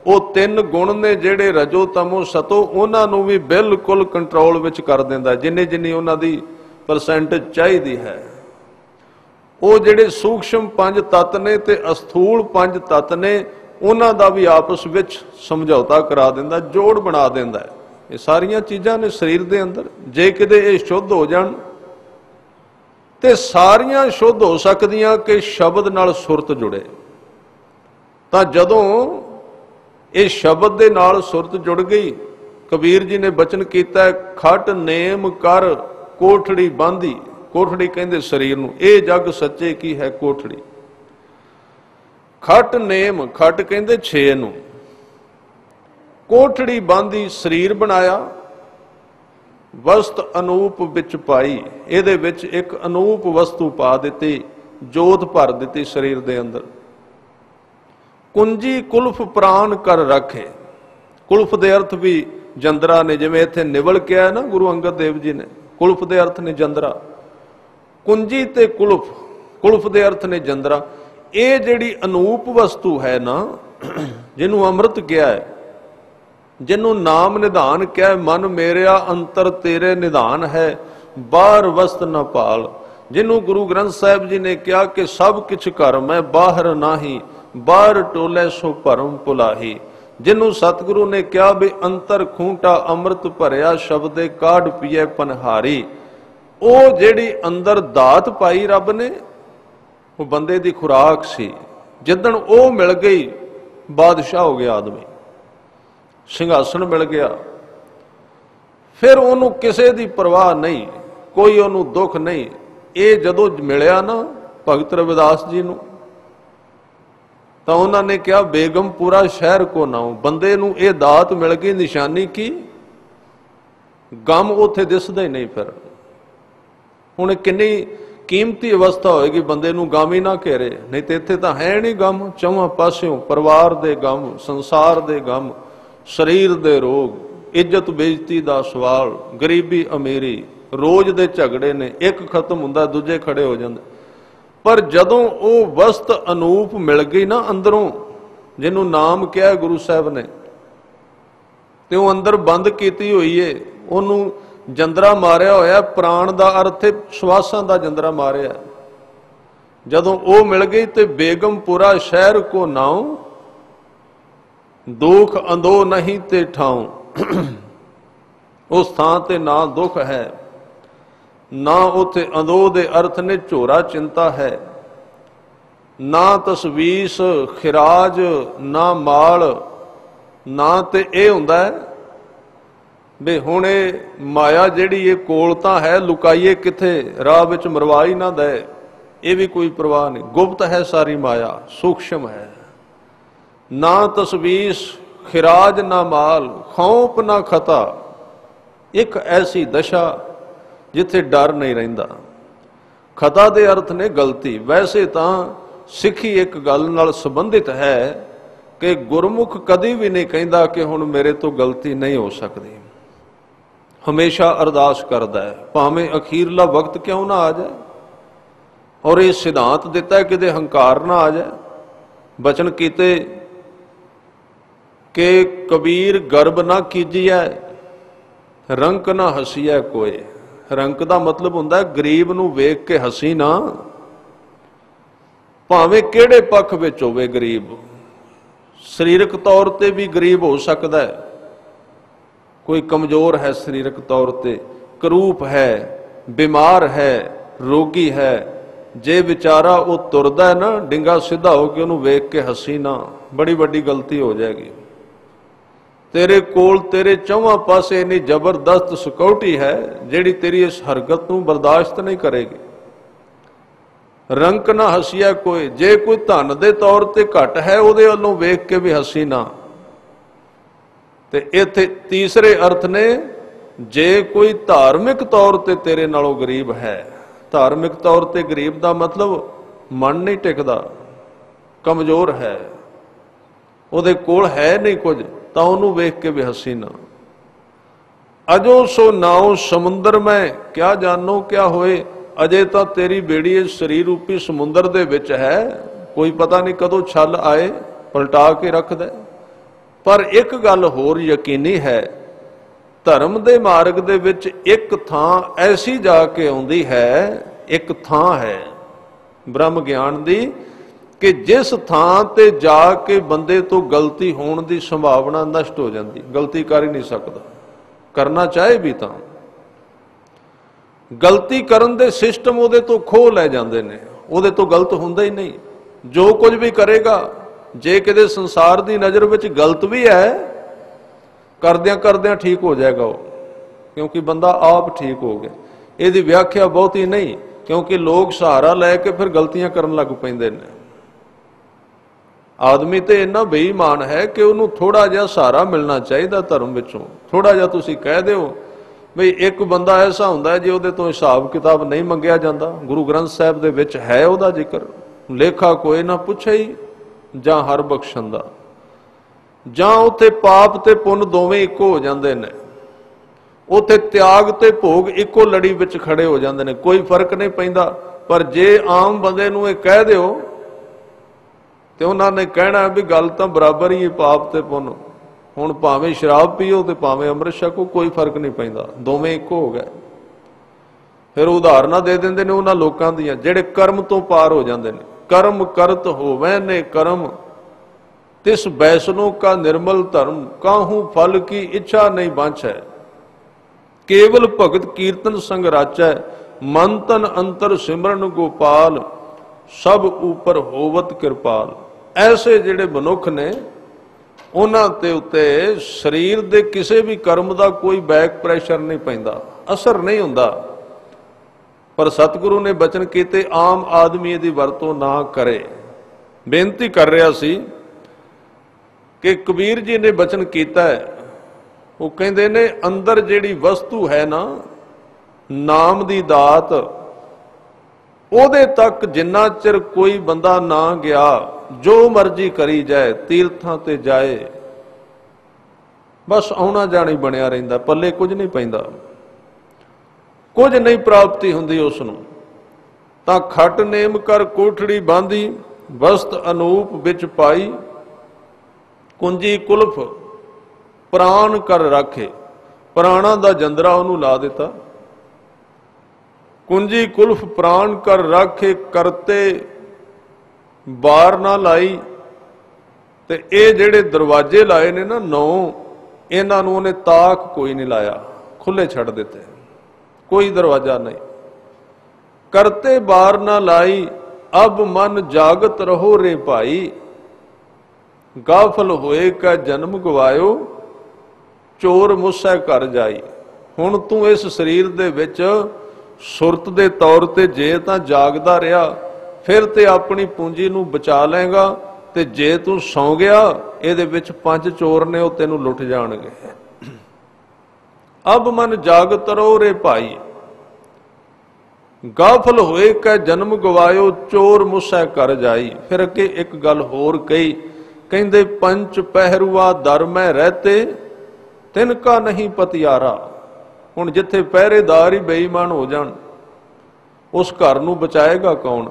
ਉਹ 3 ਗੁਣ ਨੇ ਜਿਹੜੇ ਰਜੋ ਤਮੋ ਸਤੋ, ਉਹਨਾਂ ਨੂੰ ਵੀ ਬਿਲਕੁਲ ਕੰਟਰੋਲ ਵਿੱਚ ਕਰ ਦਿੰਦਾ, ਜਿੰਨੀ ਜਿੰਨੀ ਉਹਨਾਂ ਦੀ ਪਰਸੈਂਟੇਜ ਚਾਹੀਦੀ ਹੈ। ਉਹ ਜਿਹੜੇ ਸੂਖਸ਼ਮ 5 ਤੱਤ ਨੇ ਤੇ ਅਸਥੂਲ 5 ਤੱਤ ਨੇ, ਉਹਨਾਂ ਦਾ ਵੀ ਆਪਸ ਵਿੱਚ ਸਮਝੌਤਾ ਕਰਾ ਦਿੰਦਾ, ਜੋੜ ਬਣਾ ਦਿੰਦਾ ਹੈ। ਇਹ ਸਾਰੀਆਂ ਚੀਜ਼ਾਂ ਨੇ ਸਰੀਰ ਦੇ ਅੰਦਰ। ਜੇ ਕਿਤੇ ਇਹ ਸ਼ੁੱਧ ਹੋ ਜਾਣ ਤੇ ਸਾਰੀਆਂ ਸ਼ੁੱਧ ਹੋ ਸਕਦੀਆਂ ਕਿ ਸ਼ਬਦ ਨਾਲ ਸੁਰਤ ਜੁੜੇ। ਤਾਂ ਜਦੋਂ ਇਹ ਸ਼ਬਦ ਦੇ ਨਾਲ ਸੁਰਤ ਜੁੜ ਗਈ, ਕਬੀਰ ਜੀ ਨੇ ਬਚਨ ਕੀਤਾ, ਖਟ ਨੇਮ ਕਰ ਕੋਠੜੀ ਬਾਂਧੀ। ਕੋਠੜੀ ਕਹਿੰਦੇ ਸਰੀਰ ਨੂੰ, ਇਹ ਜਗ ਸੱਚੇ ਕੀ ਹੈ ਕੋਠੜੀ। ਖਟ ਨੇਮ, ਖਟ ਕਹਿੰਦੇ 6 ਨੂੰ, ਕੋਠੜੀ ਬਾਂਧੀ ਸਰੀਰ ਬਣਾਇਆ, ਵਸਤ ਅਨੂਪ ਵਿੱਚ ਪਾਈ। ਇਹਦੇ ਵਿੱਚ ਇੱਕ ਅਨੂਪ ਵਸਤੂ ਪਾ ਦਿੱਤੀ, ਜੋਤ ਭਰ ਦਿੱਤੀ ਸਰੀਰ ਦੇ ਅੰਦਰ। ਕੁੰਜੀ ਕੁਲਫ ਪ੍ਰਾਨ ਕਰ ਰੱਖੇ। ਕੁਲਫ ਦੇ ਅਰਥ ਵੀ ਜੰਦਰਾ ਨੇ, ਜਿਵੇਂ ਇੱਥੇ ਨਿਵਲ ਕਿਹਾ ਹੈ ਨਾ ਗੁਰੂ ਅੰਗਦ ਦੇਵ ਜੀ ਨੇ, ਕੁਲਫ ਦੇ ਅਰਥ ਨੇ ਜੰਦਰਾ। ਕੁੰਜੀ ਤੇ ਕੁਲਫ, ਕੁਲਫ ਦੇ ਅਰਥ ਨੇ ਜੰਦਰਾ। ਇਹ ਜਿਹੜੀ ਅਨੂਪ ਵਸਤੂ ਹੈ ਨਾ, ਜਿਹਨੂੰ ਅੰਮ੍ਰਿਤ ਕਿਹਾ ਹੈ, ਜਿਹਨੂੰ ਨਾਮ ਨਿਧਾਨ ਕਿਹਾ, ਮਨ ਮੇਰਿਆ ਅੰਤਰ ਤੇਰੇ ਨਿਧਾਨ ਹੈ, ਬਾਹਰ ਵਸਤ ਨਾ ਭਾਲ। ਜਿਹਨੂੰ ਗੁਰੂ ਗ੍ਰੰਥ ਸਾਹਿਬ ਜੀ ਨੇ ਕਿਹਾ ਕਿ ਸਭ ਕਿਛ ਘਰ ਮੈਂ ਬਾਹਰ ਨਾਹੀ, ਬਾਹਰ ਟੋਲੇ ਸੋ ਭਰਮ ਭੁਲਾਹੀ। ਜਿਹਨੂੰ ਸਤਿਗੁਰੂ ਨੇ ਕਿਹਾ ਵੀ ਅੰਤਰ ਖੂੰਟਾ ਅੰਮ੍ਰਿਤ ਭਰਿਆ, ਸ਼ਬਦੇ ਕਾਢ ਪੀਏ ਪਨਹਾਰੀ। ਉਹ ਜਿਹੜੀ ਅੰਦਰ ਦਾਤ ਪਾਈ ਰੱਬ ਨੇ, ਉਹ ਬੰਦੇ ਦੀ ਖੁਰਾਕ ਸੀ। ਜਿੱਦਣ ਉਹ ਮਿਲ ਗਈ, ਬਾਦਸ਼ਾਹ ਹੋ ਗਿਆ ਆਦਮੀ, ਸਿੰਘਾਸਣ ਮਿਲ ਗਿਆ। ਫਿਰ ਉਹਨੂੰ ਕਿਸੇ ਦੀ ਪਰਵਾਹ ਨਹੀਂ, ਕੋਈ ਉਹਨੂੰ ਦੁੱਖ ਨਹੀਂ। ਇਹ ਜਦੋਂ ਮਿਲਿਆ ਨਾ ਭਗਤ ਰਵਿਦਾਸ ਜੀ ਨੂੰ, ਤਾਂ ਉਹਨਾਂ ਨੇ ਕਿਹਾ ਬੇਗਮਪੁਰਾ ਸ਼ਹਿਰ ਕੋ ਨਾਉ। ਬੰਦੇ ਨੂੰ ਇਹ ਦਾਤ ਮਿਲ ਗਈ, ਨਿਸ਼ਾਨੀ ਕੀ? ਗਮ ਉੱਥੇ ਦਿਸਦਾ ਹੀ ਨਹੀਂ। ਫਿਰ ਹੁਣ ਕਿੰਨੀ ਕੀਮਤੀ ਅਵਸਥਾ ਹੋਏਗੀ ਬੰਦੇ ਨੂੰ ਗਮ ਹੀ ਨਾ ਘੇਰੇ। ਨਹੀਂ ਤੇ ਇੱਥੇ ਤਾਂ ਹੈ ਨਹੀਂ ਗਮ, ਚੌਵਾਂ ਪਾਸਿਓਂ ਪਰਿਵਾਰ ਦੇ ਗਮ, ਸੰਸਾਰ ਦੇ ਗਮ, ਸਰੀਰ ਦੇ ਰੋਗ, ਇੱਜ਼ਤ ਬੇਇੱਜ਼ਤੀ ਦਾ ਸਵਾਲ, ਗਰੀਬੀ ਅਮੀਰੀ, ਰੋਜ਼ ਦੇ ਝਗੜੇ ਨੇ। ਇੱਕ ਖਤਮ ਹੁੰਦਾ ਦੂਜੇ ਖੜੇ ਹੋ ਜਾਂਦੇ। ਪਰ ਜਦੋਂ ਉਹ ਵਸਤ ਅਨੂਪ ਮਿਲ ਗਈ ਨਾ ਅੰਦਰੋਂ, ਜਿਹਨੂੰ ਨਾਮ ਕਿਹਾ ਗੁਰੂ ਸਾਹਿਬ ਨੇ, ਤੇ ਉਹ ਅੰਦਰ ਬੰਦ ਕੀਤੀ ਹੋਈ ਏ, ਉਹਨੂੰ ਜੰਦਰਾ ਮਾਰਿਆ ਹੋਇਆ। ਪ੍ਰਾਣ ਦਾ ਅਰਥ ਹੈ ਸਵਾਸਾਂ ਦਾ ਜੰਦਰਾ ਮਾਰਿਆ। ਜਦੋਂ ਉਹ ਮਿਲ ਗਈ ਤੇ ਬੇਗਮਪੁਰਾ ਸ਼ਹਿਰ ਕੋ ਨਾਉ, ਦੁਖ ਅੰਦੋ ਨਹੀਂ ਤੇ ਠਾਉ। उस थां ते ना दुख है, ना उथे अंदोह दे अर्थ ने झोरा चिंता है, ना तसवीस खिराज ना माल, ना ते ये हुंदा है भी हुण ये माया जिहड़ी ये कोल तां है, लुकाईए किथे, राह विच मरवा ही ना दे, ये भी कोई परवाह नहीं। गुप्त है सारी माया, सूक्ष्म है। ना तसवीस खिराज ना माल, खौफ ना खता, एक ऐसी दशा जिथे डर नहीं रहिंदा। खता दे अर्थ ने गलती। वैसे तां सिੱਖੀ एक गल नाल संबंधित है कि गुरमुख कदी भी नहीं कहिंदा कि हुण मेरे तो गलती नहीं हो सकती। हमेशा अरदास करदा है, भावें अखीरला वक्त क्यों ना आ जाए। और ये सिद्धांत दिता है कि हंकार ना आ जाए। बचन कीते कि कबीर गर्ब ना कीजिए, रंक ना हसीए कोई। रंक का मतलब हुंदा गरीब नूं वेख के हसी ना, भावें किहड़े पक्ष विच होवे गरीब। सरीरक तौर ते भी गरीब हो सकता है, कोई कमजोर है सरीरक तौर ते, करूप है, बीमार है, रोगी है। जे बेचारा वो तुरदा है ना डिंगा सीधा होकर उन्होंने वेख के हसी ना, बड़ी बड़ी गलती हो जाएगी। तेरे कोल तेरे चौवां पासे इन्नी जबरदस्त सिक्योरिटी है जिहड़ी तेरी इस हरकत नूं बर्दाश्त नहीं करेगी। रंक ना हसीया कोई, जे कोई धन दे तौर ते घट है उहदे वल्लों वेख के भी हसी ना। ते इत्थे तीसरे अर्थ ने, जे कोई धार्मिक तौर ते तेरे नालों गरीब है। धार्मिक तौर ते गरीब का मतलब मन नहीं टिकदा, कमजोर है, उहदे कोल है नहीं कुछ, तां उहनूं वेख के भी हसी ना। अजो सो नाओ समुंदर में क्या जानो क्या होए, अजे तो तेरी बेड़ी इस शरीर रूपी समुंदर दे विच है, कोई पता नहीं कदों छल आए पलटा के रख दे। पर एक गल होर यकीनी है, धर्म दे मार्ग दे विच एक थां ऐसी जाके आउंदी है, एक थां है ब्रह्म ज्ञान दी, कि जिस थां ते जाके बंदे तो गलती होने की संभावना नष्ट हो जाती। गलती कर ही नहीं सकता, करना चाहे भी तां गलती करन दे सिस्टम उहदे तो खोह लै जांदे ने, उहदे तो गलत हुंदा ही नहीं। जो कुछ भी करेगा, जे किते संसार की नज़र विच गलत भी है, करदियां करदियां ठीक हो जाएगा वो, क्योंकि बंदा आप ठीक हो गया। इसकी व्याख्या बहुत ही नहीं, क्योंकि लोग सहारा लैके फिर गलतियां करन लग पैंदे ने। आदमी तो इन्ना बेईमान है कि उन्होंने थोड़ा जिहा सहारा मिलना चाहिए धर्म विचों। थोड़ा जिहा तुसीं कह दिओ बई एक बंदा ऐसा हुंदा है जे उहदे तो हिसाब किताब नहीं मंगिया जाता। गुरु ग्रंथ साहिब दे विच है उहदा जिक्र, लेखा कोई ना पुछे ही जां हर बख्शण दा, जां उत्थे पाप ते पुन दोवें इक्को हो जांदे ने, उत्थे त्याग ते भोग इक्को लड़ी विच खड़े हो जांदे ने, कोई फर्क नहीं पैंदा। पर जे आम बंदे नूं इह कह दिओ ते उन्हां ने कहना भी गल तां बराबर ही है, पाप ते पुन। हुण भावें शराब पीओ ते भावें अमृत छको, कोई फर्क नहीं पैंदा, दोवें इक्को हो गए। फिर उदाहरणां दे दिंदे ने उन्हां लोकां दीयां जिहड़े कर्म तो पार हो जांदे ने। कर्म करत होवै ने कर्म, तिस बैसनों का निर्मल धर्म, काहू फल की इच्छा नहीं बांछै। केवल भगत कीर्तन संग राचै, मन तन अंतर सिमरन गोपाल, सब ऊपर होवत कृपाल। ऐसे जिहड़े मनुख ने उन्हां ते उत्ते शरीर दे किसी भी कर्म का कोई बैक प्रैशर नहीं पैंदा, असर नहीं हुंदा। पर सतगुरु ने बचन कीते आम आदमी इहदी वरतों ना करे। बेनती कर रहा सी कि कबीर जी ने बचन कीता है, वो कहते ने अंदर जिहड़ी वस्तु है ना नाम दी दात, ਉਹਦੇ तक जिन्ना चिर कोई बंदा ना गया, जो मर्जी करी जाए, तीर्थां ते जाए, बस आउणा जाणी बनिया रहिंदा, पल्ले कुछ नहीं पैंदा, कुछ नहीं प्राप्ति हुंदी उसनूं। तां खट नेम कर कोठड़ी बांधी, वस्त अनूप विच पाई, कुंजी कुल्फ प्राण कर राखे। प्राणा दा जंदरा उहनूं ला दिता। कुंजी कुल्फ प्राण कर राखे, करते बार ना लाई। ते ये जिहड़े दरवाजे लाए ने ना 9, इन्हां नूं उहने ताक कोई नहीं लाया, खुले छड़ देते, कोई दरवाजा नहीं। करते बार ना लाई, अब मन जागत रहो रे भाई। गाफल होए का जन्म गवायो, चोर मुस्सै घर जाई। हुण तू इस शरीर दे विच सुरत दे तौर ते जे तां जागदा रिहा, फिर ते अपनी पूंजी नूं बचा लेगा, ते जे तू सौ गया इहदे विच 5 चोर ने वो तैनूं लुट जाणगे। अब मन जागत रहो रे भाई। गाफल होए कै जन्म गवायो, चोर मुस्सै घर जाई। फिर अगे एक गल होर कही, कहंदे पंच पहरुआ दर में रहते, तिनका नहीं पतियारा। हुण जिथे पहरेदार ही बेईमान हो जाण, उस घर नूं बचाएगा कौन?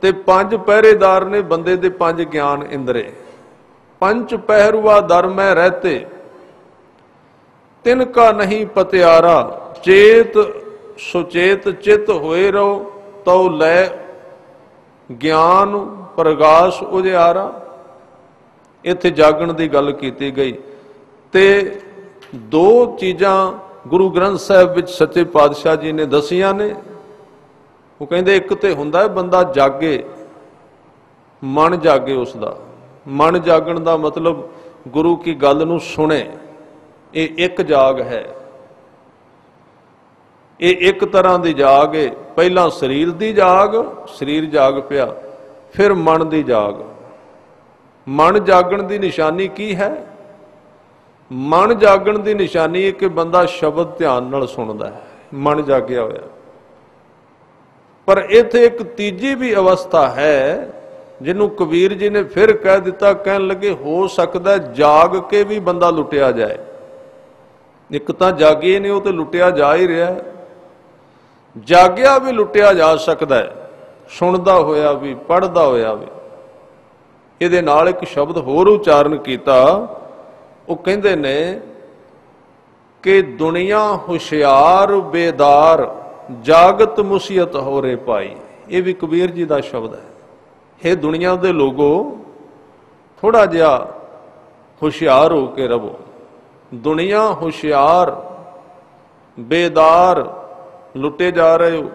ते 5 पहरेदार ने बंदे दे 5 ज्ञान इंद्रे। पंच पहरुआ दर में रहते, तिनका नहीं पतियारा। चेत सुचेत चित होए रहो, तो लै ज्ञान प्रगाश उजियारा। इत्थे जागण दी गल कीती गई। ते 2 चीज़ां गुरु ग्रंथ साहिब विच सच्चे पातशाह जी ने दसियां ने। वो कहंदे एक ते हुंदा है बंदा जागे, मन जागे उसका। मन जागण दा मतलब गुरु की गल नूं सुने, ये एक जाग है। ये एक तरह की जाग है। पहला शरीर की जाग, शरीर जाग पिया, फिर मन की जाग। मन जागण की निशानी की है? मन जागण की निशानी है कि बंदा शब्द ध्यान नाल सुनदा है, मन जागया होया। पर इत्थे एक तीजी भी अवस्था है जिन्हों कबीर जी ने फिर कह दिता, कहन लगे हो सकता है जाग के भी बंदा लुटिया जाए। एक तो जागे नहीं, वो तो लुटिया जा ही रहा है। जागया भी लुटिया जा सकता है, सुनदा होया भी, पढ़दा होया भी। इहदे नाल एक शब्द होर उचारण किया, वो कहंदे ने कि दुनिया हुशियार बेदार, जागत मुसीयत हो रे भाई। ये भी कबीर जी का शब्द है। हे दुनिया दे लोगो, थोड़ा जिहा हुशियार हो के रवो। दुनिया हुशियार बेदार, लुटे जा रहे हो।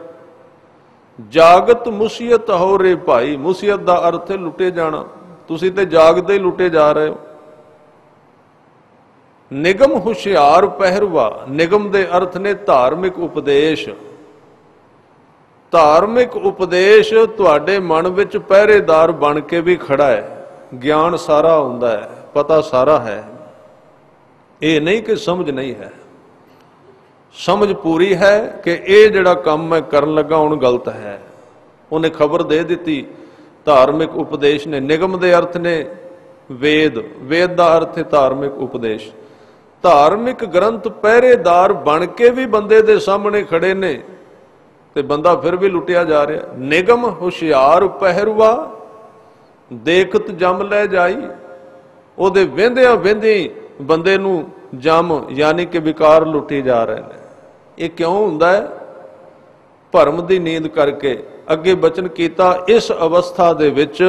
जागत मुसीयत हो रे भाई। मुसीयत का अर्थ है लुटे जाना, तुसी ते जागदे लुटे जा रहे हो। निगम हुशियार पहरुआ, निगम दे अर्थ ने धार्मिक उपदेश। धार्मिक उपदेश तुहाडे मन विच पहरेदार बन के भी खड़ा है। ज्ञान सारा हुंदा है, पता सारा है। ये नहीं कि समझ नहीं है, समझ पूरी है कि ये जिहड़ा काम मैं करन लगा हुण गलत है। उन्हें खबर दे दी। धार्मिक उपदेश ने, निगम दे अर्थ ने वेद, वेद का अर्थ है धार्मिक उपदेश। धार्मिक ग्रंथ पहरेदार बन के भी बंदे दे सामने खड़े ने, ते बंदा फिर भी लुटिया जा रहा। निगम हुशियार पहरुआ, देखत जम लै जाई। उहदे वेंदियां वेंदी बंदे नूं जम यानी कि विकार लुटी जा रहे हैं। ये क्यों हुंदा है? भरम दी नींद करके। अगे बचन कीता, इस अवस्था दे विच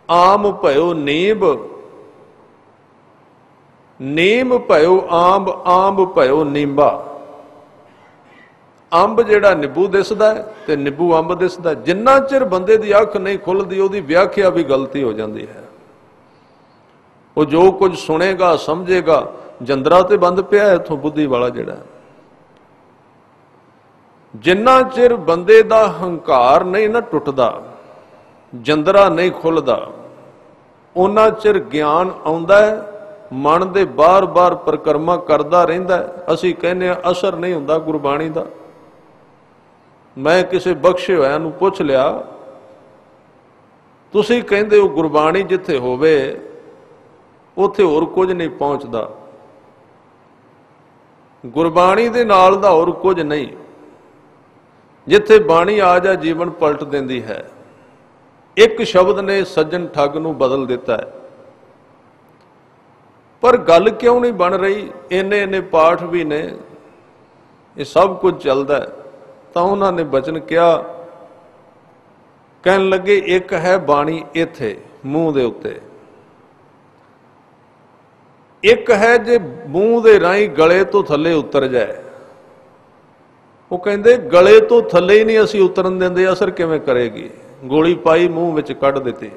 आम भयो नींब, नीम भयो आंब, आंब भयो नींबा। अंब जिहड़ा निंबू दिसदा है ते निंबू अंब दिसदा है। जिन्ना चिर बंदे दी अख नहीं खुलदी, उहदी व्याख्या भी गलती हो जाती है। वो जो कुछ सुनेगा समझेगा, जंदरा ते बंद पिया इथों बुद्धि वाला जिहड़ा। जिन्ना चिर बंदे दा हंकार नहीं ना टुटदा, जंदरा नहीं खुलदा, उन्ना चिर ज्ञान आउंदा है। मन दे बार बार परिक्रमा करदा रहिंदा है। असीं कहने असर नहीं हुंदा गुरबाणी दा। मैं किसी बख्शे होया नूं पुछ लिया, तुसीं कहंदे हो गुरबाणी जिथे होवे उत्थे होर कुछ नहीं पहुंचदा। गुरबाणी दे नाल दा होर कुछ नहीं। जिथे बाणी आ जा जीवन पलट देंदी है। एक शब्द ने सज्जन ठग नूं बदल दिता है। पर गल क्यों नहीं बन रही? इन्ने इन्ने पाठ भी ने, ये सब कुछ चलता है। तो उन्होंने बचन किया, कहन लगे एक है बाणी इथे मूँह दे उत्ते, एक है जे मूँह दे राही गले तो थले उतर जाए। ਉਹ ਕਹਿੰਦੇ ਗਲੇ ਤੋਂ ਥੱਲੇ ਹੀ ਨਹੀਂ ਅਸੀਂ ਉਤਰਨ ਦਿੰਦੇ, ਅਸਰ ਕਿਵੇਂ ਕਰੇਗੀ। ਗੋਲੀ ਪਾਈ, ਮੂੰਹ ਵਿੱਚ ਕੱਢ ਦਿੱਤੀ।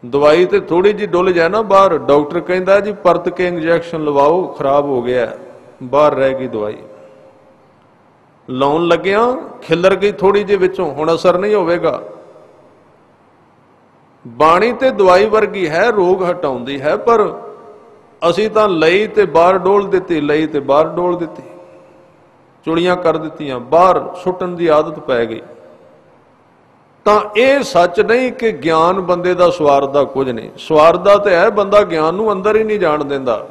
ਦਵਾਈ ਤੇ ਥੋੜੀ ਜਿਹੀ ਡੁੱਲ ਜਾਏ ਨਾ ਬਾਹਰ, ਡਾਕਟਰ ਕਹਿੰਦਾ ਜੀ ਪਰਤ ਕੇ ਇੰਜੈਕਸ਼ਨ ਲਵਾਓ, ਖਰਾਬ ਹੋ ਗਿਆ, ਬਾਹਰ ਰਹਿ ਗਈ ਦਵਾਈ। ਲਾਉਣ ਲੱਗਿਆ ਖਿੱਲਰ ਗਈ ਥੋੜੀ ਜਿਹੀ ਵਿੱਚੋਂ, ਹੁਣ ਅਸਰ ਨਹੀਂ ਹੋਵੇਗਾ। ਬਾਣੀ ਤੇ ਦਵਾਈ ਵਰਗੀ ਹੈ, ਰੋਗ ਹਟਾਉਂਦੀ ਹੈ, ਪਰ ਅਸੀਂ ਤਾਂ ਲਈ ਤੇ ਬਾਹਰ ਡੋਲ ਦਿੱਤੀ, ਲਈ ਤੇ ਬਾਹਰ ਡੋਲ ਦਿੱਤੀ, ਚੁੜੀਆਂ ਕਰ ਦਿੱਤੀਆਂ, ਬਾਹਰ ਸੁੱਟਣ ਦੀ ਆਦਤ ਪੈ ਗਈ। ਤਾਂ ਇਹ ਸੱਚ ਨਹੀਂ ਕਿ ਗਿਆਨ ਬੰਦੇ ਦਾ ਸਵਾਰਦਾ ਕੁਝ ਨਹੀਂ। ਸਵਾਰਦਾ ਤੇ ਹੈ, ਬੰਦਾ ਗਿਆਨ ਨੂੰ ਅੰਦਰ ਹੀ ਨਹੀਂ ਜਾਣ ਦਿੰਦਾ,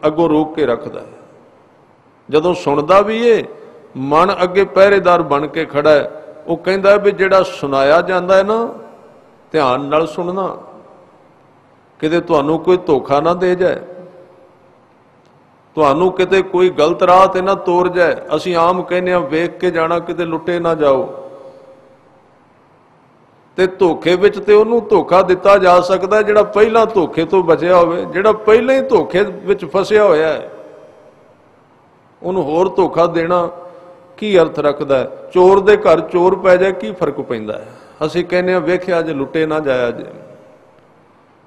ਅੱਗੋਂ ਰੋਕ ਕੇ ਰੱਖਦਾ ਹੈ। ਜਦੋਂ ਸੁਣਦਾ ਵੀ ਏ, ਮਨ ਅੱਗੇ ਪਹਿਰੇਦਾਰ ਬਣ ਕੇ ਖੜਾ ਹੈ। ਉਹ ਕਹਿੰਦਾ ਵੀ ਜਿਹੜਾ ਸੁਣਾਇਆ ਜਾਂਦਾ ਹੈ ਨਾ, ਧਿਆਨ ਨਾਲ ਸੁਣਨਾ, ਕਿਤੇ ਤੁਹਾਨੂੰ ਕੋਈ ਧੋਖਾ ਨਾ ਦੇ ਜਾਏ, ਤੁਹਾਨੂੰ ਕਿਤੇ ਕੋਈ ਗਲਤ ਰਾਹ ਤੇ ਨਾ ਤੋਰ ਜਾਏ। ਅਸੀਂ ਆਮ ਕਹਿੰਦੇ ਹਾਂ ਵੇਖ ਕੇ ਜਾਣਾ, ਕਿਤੇ ਲੁੱਟੇ ਨਾ ਜਾਓ। ਤੇ ਧੋਖੇ ਵਿੱਚ ਤੇ ਉਹਨੂੰ ਧੋਖਾ ਦਿੱਤਾ ਜਾ ਸਕਦਾ ਜਿਹੜਾ ਪਹਿਲਾਂ ਧੋਖੇ ਤੋਂ ਬਚਿਆ ਹੋਵੇ। ਜਿਹੜਾ ਪਹਿਲਾਂ ਹੀ ਧੋਖੇ ਵਿੱਚ ਫਸਿਆ ਹੋਇਆ ਹੈ, ਉਹਨੂੰ ਹੋਰ ਧੋਖਾ ਦੇਣਾ ਕੀ ਅਰਥ ਰੱਖਦਾ ਹੈ। ਚੋਰ ਦੇ ਘਰ ਚੋਰ ਪੈ ਜਾਏ, ਕੀ ਫਰਕ ਪੈਂਦਾ ਹੈ। ਅਸੀਂ ਕਹਿੰਦੇ ਹਾਂ ਵੇਖਿਆ ਜੇ ਲੁੱਟੇ ਨਾ ਜਾਇਆ ਜੇ,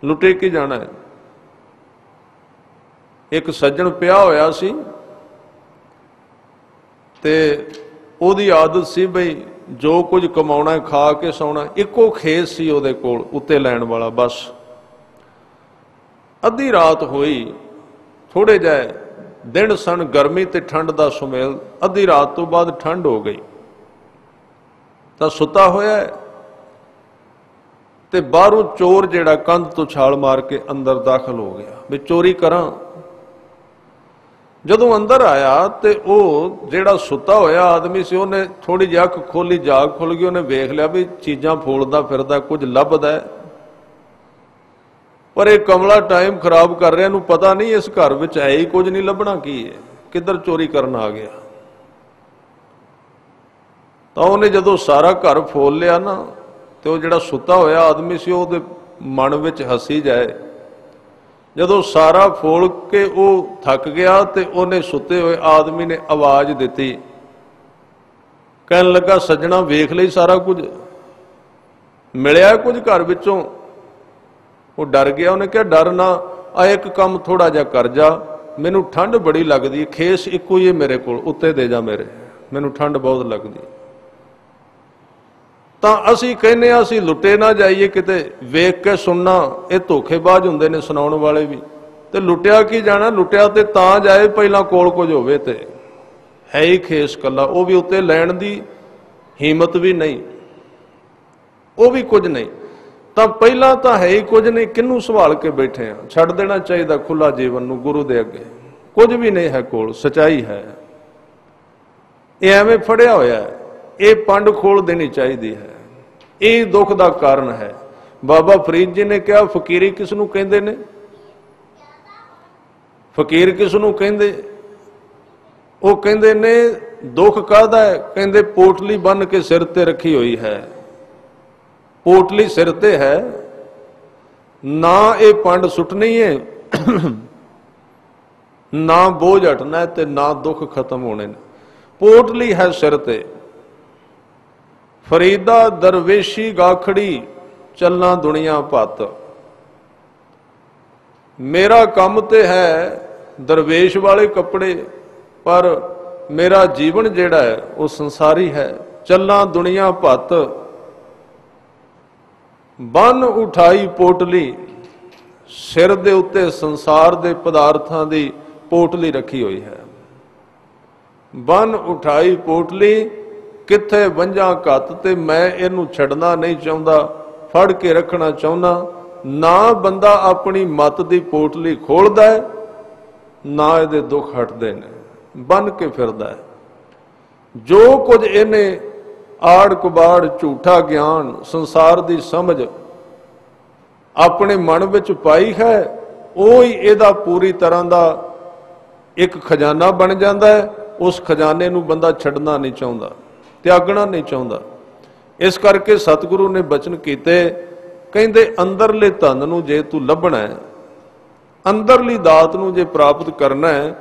ਲੁੱਟੇ ਕੀ ਜਾਣਾ ਹੈ। ਇੱਕ ਸੱਜਣ ਪਿਆ ਹੋਇਆ ਸੀ ਤੇ ਉਹਦੀ ਆਦਤ ਸੀ ਬਈ ਜੋ ਕੁਝ ਕਮਾਉਣਾ ਖਾ ਕੇ ਸੌਣਾ। ਇੱਕੋ ਖੇਤ ਸੀ ਉਹਦੇ ਕੋਲ ਉੱਤੇ ਲੈਣ ਵਾਲਾ, ਬਸ। ਅੱਧੀ ਰਾਤ ਹੋਈ, ਥੋੜੇ ਜਿਹੇ ਦਿਨ ਸਨ, ਗਰਮੀ ਤੇ ਠੰਡ ਦਾ ਸੁਮੇਲ। ਅੱਧੀ ਰਾਤ ਤੋਂ ਬਾਅਦ ਠੰਡ ਹੋ ਗਈ ਤਾਂ ਸੁੱਤਾ ਹੋਇਆ ਹੈ ਤੇ ਬਾਹਰੋਂ ਚੋਰ ਜਿਹੜਾ ਕੰਧ ਤੋਂ ਛਾਲ ਮਾਰ ਕੇ ਅੰਦਰ ਦਾਖਲ ਹੋ ਗਿਆ ਵੀ ਚੋਰੀ ਕਰਾਂ। ਜਦੋਂ ਅੰਦਰ ਆਇਆ ਤੇ ਉਹ ਜਿਹੜਾ ਸੁੱਤਾ ਹੋਇਆ ਆਦਮੀ ਸੀ, ਉਹਨੇ ਥੋੜੀ ਜਿਹੀ ਅੱਖ ਖੋਲੀ, ਜਾਗ ਖੁੱਲ ਗਈ। ਉਹਨੇ ਵੇਖ ਲਿਆ ਵੀ ਚੀਜ਼ਾਂ ਫੋਲਦਾ ਫਿਰਦਾ, ਕੁਝ ਲੱਭਦਾ, ਪਰ ਇਹ ਕਮਲਾ ਟਾਈਮ ਖਰਾਬ ਕਰ ਰਿਹਾ। ਇਹਨੂੰ ਪਤਾ ਨਹੀਂ ਇਸ ਘਰ ਵਿੱਚ ਹੈ ਹੀ ਕੁਝ ਨਹੀਂ, ਲੱਭਣਾ ਕੀ ਹੈ, ਕਿੱਧਰ ਚੋਰੀ ਕਰਨ ਆ ਗਿਆ। ਤਾਂ ਉਹਨੇ ਜਦੋਂ ਸਾਰਾ ਘਰ ਫੋਲ ਲਿਆ ਨਾ, ਤੇ ਉਹ ਜਿਹੜਾ ਸੁੱਤਾ ਹੋਇਆ ਆਦਮੀ ਸੀ, ਉਹਦੇ ਮਨ ਵਿੱਚ ਹੱਸੀ ਜਾਏ। ਜਦੋਂ ਸਾਰਾ ਫੋਲ ਕੇ ਉਹ ਥੱਕ ਗਿਆ ਤੇ ਉਹਨੇ ਸੁੱਤੇ ਹੋਏ ਆਦਮੀ ਨੇ ਆਵਾਜ਼ ਦਿੱਤੀ, ਕਹਿਣ ਲੱਗਾ ਸੱਜਣਾ ਵੇਖ ਲਈ ਸਾਰਾ ਕੁਝ, ਮਿਲਿਆ ਕੁਝ ਘਰ ਵਿੱਚੋਂ। ਉਹ ਡਰ ਗਿਆ। ਉਹਨੇ ਕਿਹਾ ਡਰ ਨਾ, ਆ ਇੱਕ ਕੰਮ ਥੋੜਾ ਜਿਹਾ ਕਰ ਜਾ, ਮੈਨੂੰ ਠੰਡ ਬੜੀ ਲੱਗਦੀ, ਖੇਸ ਇੱਕੋ ਹੀ ਹੈ ਮੇਰੇ ਕੋਲ, ਉੱਤੇ ਦੇ ਜਾ ਮੇਰੇ, ਮੈਨੂੰ ਠੰਡ ਬਹੁਤ ਲੱਗਦੀ। ਤਾਂ ਅਸੀਂ ਕਹਿੰਦੇ ਹਾਂ ਅਸੀਂ ਲੁੱਟੇ ਨਾ ਜਾਈਏ ਕਿਤੇ, ਵੇਖ ਕੇ ਸੁਣਨਾ। ਇਹ ਧੋਖੇਬਾਜ਼ ਹੁੰਦੇ ਨੇ ਸੁਣਾਉਣ ਵਾਲੇ ਵੀ। ਤੇ ਲੁੱਟਿਆ ਕੀ ਜਾਣਾ, ਲੁੱਟਿਆ ਤੇ ਤਾਂ ਜਾਏ ਪਹਿਲਾਂ ਕੋਲ ਕੁਝ ਹੋਵੇ ਤੇ ਹੈ ਹੀ ਖੇਸ ਕੱਲਾ, ਉਹ ਵੀ ਉੱਤੇ ਲੈਣ ਦੀ ਹਿੰਮਤ ਵੀ ਨਹੀਂ, ਉਹ ਵੀ ਕੁਝ ਨਹੀਂ। ਤਾਂ ਪਹਿਲਾਂ ਤਾਂ ਹੈ ਹੀ ਕੁਝ ਨਹੀਂ, ਕਿਹਨੂੰ ਸੰਭਾਲ ਕੇ ਬੈਠੇ ਆ। ਛੱਡ ਦੇਣਾ ਚਾਹੀਦਾ ਖੁੱਲਾ ਜੀਵਨ ਨੂੰ ਗੁਰੂ ਦੇ ਅੱਗੇ, ਕੁਝ ਵੀ ਨਹੀਂ ਹੈ ਕੋਲ, ਸਚਾਈ ਹੈ। ਇਹ ਐਵੇਂ ਫੜਿਆ ਹੋਇਆ ਹੈ, ਇਹ ਪੰਡ ਖੋਲ ਦੇਣੀ ਚਾਹੀਦੀ ਹੈ। ਇਹ ਦੁੱਖ ਦਾ ਕਾਰਨ ਹੈ। ਬਾਬਾ ਫਰੀਦ ਜੀ ਨੇ ਕਿਹਾ ਫਕੀਰੀ ਕਿਸ ਨੂੰ ਕਹਿੰਦੇ ਨੇ, ਫਕੀਰ ਕਿਸ ਨੂੰ ਕਹਿੰਦੇ। ਉਹ ਕਹਿੰਦੇ ਨੇ ਦੁੱਖ ਕਾਹਦਾ ਹੈ, ਕਹਿੰਦੇ ਪੋਟਲੀ ਬੰਨ ਕੇ ਸਿਰ ਤੇ ਰੱਖੀ ਹੋਈ ਹੈ। ਪੋਟਲੀ ਸਿਰ ਤੇ ਹੈ, ਨਾ ਇਹ ਪੰਡ ਸੁੱਟਣੀ ਹੈ, ਨਾ ਬੋਝ ਹਟਣਾ ਤੇ ਨਾ ਦੁੱਖ ਖਤਮ ਹੋਣੇ ਨੇ। ਪੋਟਲੀ ਹੈ ਸਿਰ ਤੇ। ਫਰੀਦਾ ਦਰਵੇਸ਼ੀ ਗਾਖੜੀ ਚੱਲਣਾ ਦੁਨੀਆ ਭੱਤ। ਮੇਰਾ ਕੰਮ ਤੇ ਹੈ ਦਰਵੇਸ਼ ਵਾਲੇ ਕੱਪੜੇ, ਪਰ ਮੇਰਾ ਜੀਵਨ ਜਿਹੜਾ ਹੈ ਉਹ ਸੰਸਾਰੀ ਹੈ। ਚੱਲਾਂ ਦੁਨੀਆ ਭੱਤ, ਬੰਨ ਉਠਾਈ ਪੋਟਲੀ, ਸਿਰ ਦੇ ਉੱਤੇ ਸੰਸਾਰ ਦੇ ਪਦਾਰਥਾਂ ਦੀ ਪੋਟਲੀ ਰੱਖੀ ਹੋਈ ਹੈ। ਬੰਨ ਉਠਾਈ ਪੋਟਲੀ, ਕਿੱਥੇ ਵੰਝਾਂ ਘੱਤ, ਤੇ ਮੈਂ ਇਹਨੂੰ ਛੱਡਣਾ ਨਹੀਂ ਚਾਹੁੰਦਾ, ਫੜ ਕੇ ਰੱਖਣਾ ਚਾਹੁੰਦਾ। ਨਾ ਬੰਦਾ ਆਪਣੀ ਮੱਤ ਦੀ ਪੋਟਲੀ ਖੋਲਦਾ ਹੈ, ਨਾ ਇਹਦੇ ਦੁੱਖ ਹਟਦੇ ਨੇ, ਬੰਨ ਕੇ ਫਿਰਦਾ ਹੈ। ਜੋ ਕੁਝ ਇਹਨੇ ਆੜ ਕੁਬਾੜ, ਝੂਠਾ ਗਿਆਨ, ਸੰਸਾਰ ਦੀ ਸਮਝ ਆਪਣੇ ਮਨ ਵਿੱਚ ਪਾਈ ਹੈ, ਉਹ ਹੀ ਇਹਦਾ ਪੂਰੀ ਤਰ੍ਹਾਂ ਦਾ ਇੱਕ ਖਜ਼ਾਨਾ ਬਣ ਜਾਂਦਾ ਹੈ। ਉਸ ਖਜ਼ਾਨੇ ਨੂੰ ਬੰਦਾ ਛੱਡਣਾ ਨਹੀਂ ਚਾਹੁੰਦਾ, ਤਿਆਗਣਾ ਨਹੀਂ ਚਾਹੁੰਦਾ। ਇਸ ਕਰਕੇ ਸਤਿਗੁਰੂ ਨੇ ਬਚਨ ਕੀਤੇ, ਕਹਿੰਦੇ ਅੰਦਰਲੇ ਧਨ ਨੂੰ ਜੇ ਤੂੰ ਲੱਭਣਾ ਹੈ, ਅੰਦਰਲੀ ਦਾਤ ਨੂੰ ਜੇ ਪ੍ਰਾਪਤ ਕਰਨਾ ਹੈ,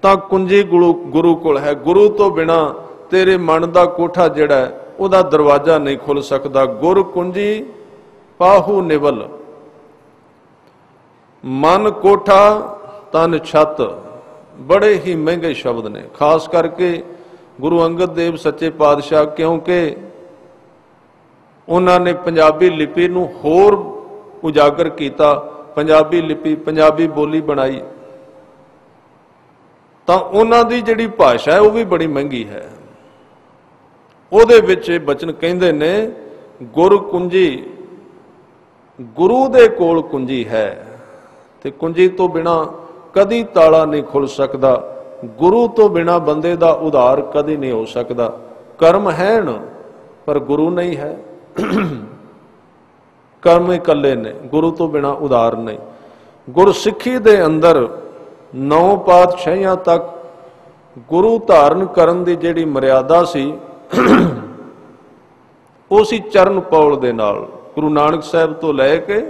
ਤਾਂ ਕੁੰਜੀ ਗੁਰੂ ਕੋਲ ਹੈ। ਗੁਰੂ ਤੋਂ ਬਿਨਾ ਤੇਰੇ ਮਨ ਦਾ ਕੋਠਾ ਜਿਹੜਾ ਹੈ ਉਹਦਾ ਦਰਵਾਜ਼ਾ ਨਹੀਂ ਖੁੱਲ ਸਕਦਾ। ਗੁਰ ਕੁੰਜੀ ਪਾਹੂ ਨਿਵਲ, ਮਨ ਕੋਠਾ ਤਨ ਛੱਤ, ਬੜੇ ਹੀ ਮਹਿੰਗੇ ਸ਼ਬਦ ਨੇ। ਖਾਸ ਕਰਕੇ ਗੁਰੂ ਅੰਗਦ ਦੇਵ ਸੱਚੇ ਪਾਤਸ਼ਾਹ, ਕਿਉਂਕਿ ਉਹਨਾਂ ਨੇ ਪੰਜਾਬੀ ਲਿਪੀ ਨੂੰ ਹੋਰ ਉਜਾਗਰ ਕੀਤਾ, ਪੰਜਾਬੀ ਲਿਪੀ ਪੰਜਾਬੀ ਬੋਲੀ ਬਣਾਈ, ਤਾਂ ਉਹਨਾਂ ਦੀ ਜਿਹੜੀ ਭਾਸ਼ਾ ਹੈ ਉਹ ਵੀ ਬੜੀ ਮਹਿੰਗੀ ਹੈ। ਉਹਦੇ ਵਿੱਚ ਇਹ ਬਚਨ ਕਹਿੰਦੇ ਨੇ, ਗੁਰ ਕੁੰਜੀ, ਗੁਰੂ ਦੇ ਕੋਲ ਕੁੰਜੀ ਹੈ, ਤੇ ਕੁੰਜੀ ਤੋਂ ਬਿਨਾ ਕਦੀ ਤਾਲਾ ਨਹੀਂ ਖੁੱਲ ਸਕਦਾ। ਗੁਰੂ ਤੋਂ ਬਿਨਾ ਬੰਦੇ ਦਾ ਉਧਾਰ ਕਦੀ ਨਹੀਂ ਹੋ ਸਕਦਾ। ਕਰਮ ਹੈਣ ਪਰ ਗੁਰੂ ਨਹੀਂ ਹੈ, ਕਰਮ ਇਕੱਲੇ ਨੇ, ਗੁਰੂ ਤੋਂ ਬਿਨਾ ਉਧਾਰ ਨਹੀਂ। ਗੁਰਸਿੱਖੀ ਦੇ ਅੰਦਰ 9 ਪਾਤਸ਼ਾਹੀਆਂ ਤੱਕ ਗੁਰੂ ਧਾਰਨ ਕਰਨ ਦੀ ਜਿਹੜੀ ਮਰਿਆਦਾ ਸੀ ਉਹ ਸੀ ਚਰਨ ਪੌਲ ਦੇ ਨਾਲ। ਗੁਰੂ ਨਾਨਕ ਸਾਹਿਬ ਤੋਂ ਲੈ ਕੇ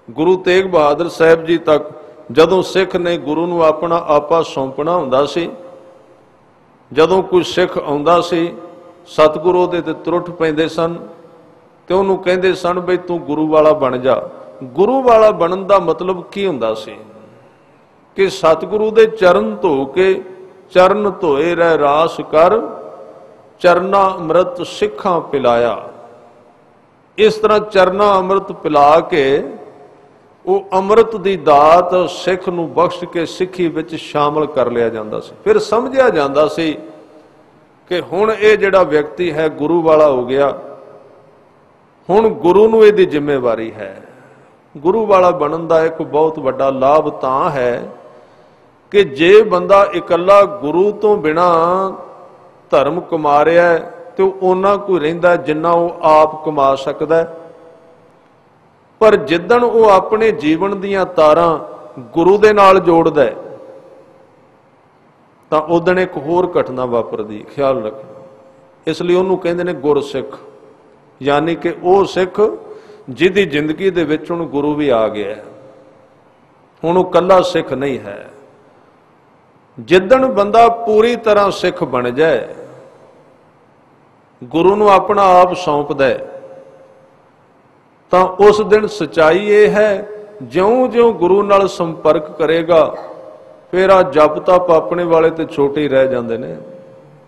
ਗੁਰੂ ਤੇਗ ਬਹਾਦਰ ਸਾਹਿਬ ਜੀ ਤੱਕ ਜਦੋਂ ਸਿੱਖ ਨੇ ਗੁਰੂ ਨੂੰ ਆਪਣਾ ਆਪਾ ਸੌਂਪਣਾ ਹੁੰਦਾ ਸੀ, ਜਦੋਂ ਕੋਈ ਸਿੱਖ ਆਉਂਦਾ ਸੀ ਸਤਿਗੁਰੂ ਉਹਦੇ ਤੇ ਤੁਰਟ ਪੈਂਦੇ ਸਨ ਤੇ ਉਹਨੂੰ ਕਹਿੰਦੇ ਸਨ ਬਈ ਤੂੰ ਗੁਰੂ ਵਾਲਾ ਬਣ ਜਾ। ਗੁਰੂ ਵਾਲਾ ਬਣਨ ਦਾ ਮਤਲਬ ਕੀ ਹੁੰਦਾ ਸੀ ਕਿ ਸਤਿਗੁਰੂ ਦੇ ਚਰਨ ਧੋ ਕੇ ਚਰਨ ਧੋਏ ਰਹਿ ਰਾਸ ਕਰ, ਚਰਨਾ ਅੰਮ੍ਰਿਤ ਸਿੱਖਾਂ ਪਿਲਾਇਆ। ਇਸ ਤਰ੍ਹਾਂ ਚਰਨਾ ਅੰਮ੍ਰਿਤ ਪਿਲਾ ਕੇ ਉਹ ਅੰਮ੍ਰਿਤ ਦੀ ਦਾਤ ਸਿੱਖ ਨੂੰ ਬਖਸ਼ ਕੇ ਸਿੱਖੀ ਵਿੱਚ ਸ਼ਾਮਲ ਕਰ ਲਿਆ ਜਾਂਦਾ ਸੀ। ਫਿਰ ਸਮਝਿਆ ਜਾਂਦਾ ਸੀ ਕਿ ਹੁਣ ਇਹ ਜਿਹੜਾ ਵਿਅਕਤੀ ਹੈ ਗੁਰੂ ਵਾਲਾ ਹੋ ਗਿਆ, ਹੁਣ ਗੁਰੂ ਨੂੰ ਇਹਦੀ ਜ਼ਿੰਮੇਵਾਰੀ ਹੈ। ਗੁਰੂ ਵਾਲਾ ਬਣਨ ਦਾ ਇੱਕ ਬਹੁਤ ਵੱਡਾ ਲਾਭ ਤਾਂ ਹੈ ਕਿ ਜੇ ਬੰਦਾ ਇਕੱਲਾ ਗੁਰੂ ਤੋਂ ਬਿਨਾ ਧਰਮ ਕਮਾ ਰਿਹਾ ਤੇ ਉਹ ਓਨਾ ਕੋਈ ਰਹਿੰਦਾ ਜਿੰਨਾ ਉਹ ਆਪ ਕਮਾ ਸਕਦਾ। ਪਰ ਜਿੱਦਣ ਉਹ ਆਪਣੇ ਜੀਵਨ ਦੀਆਂ ਤਾਰਾਂ ਗੁਰੂ ਦੇ ਨਾਲ ਜੋੜਦਾ ਤਾਂ ਉਦਣ ਇੱਕ ਹੋਰ ਘਟਨਾ ਵਾਪਰਦੀ, ਖਿਆਲ ਰੱਖਣਾ। ਇਸ ਲਈ ਉਹਨੂੰ ਕਹਿੰਦੇ ਨੇ ਗੁਰਸਿੱਖ, ਯਾਨੀ ਕਿ ਉਹ ਸਿੱਖ ਜਿਹਦੀ ਜ਼ਿੰਦਗੀ ਦੇ ਵਿੱਚ ਹੁਣ ਗੁਰੂ ਵੀ ਆ ਗਿਆ, ਹੁਣ ਉਹ ਇਕੱਲਾ ਸਿੱਖ ਨਹੀਂ ਹੈ। ਜਿੱਦਣ ਬੰਦਾ ਪੂਰੀ ਤਰ੍ਹਾਂ ਸਿੱਖ ਬਣ ਜਾਏ, ਗੁਰੂ ਨੂੰ ਆਪਣਾ ਆਪ ਸੌਂਪਦਾ ਤਾਂ ਉਸ ਦਿਨ ਸਚਾਈ ਇਹ ਹੈ, ਜਿਉਂ-ਜਿਉਂ ਗੁਰੂ ਨਾਲ ਸੰਪਰਕ ਕਰੇਗਾ ਫਿਰ ਆ ਜਪ ਤਪ ਆਪਣੇ ਵਾਲੇ ਤੇ ਛੋਟੇ ਹੀ ਰਹਿ ਜਾਂਦੇ ਨੇ।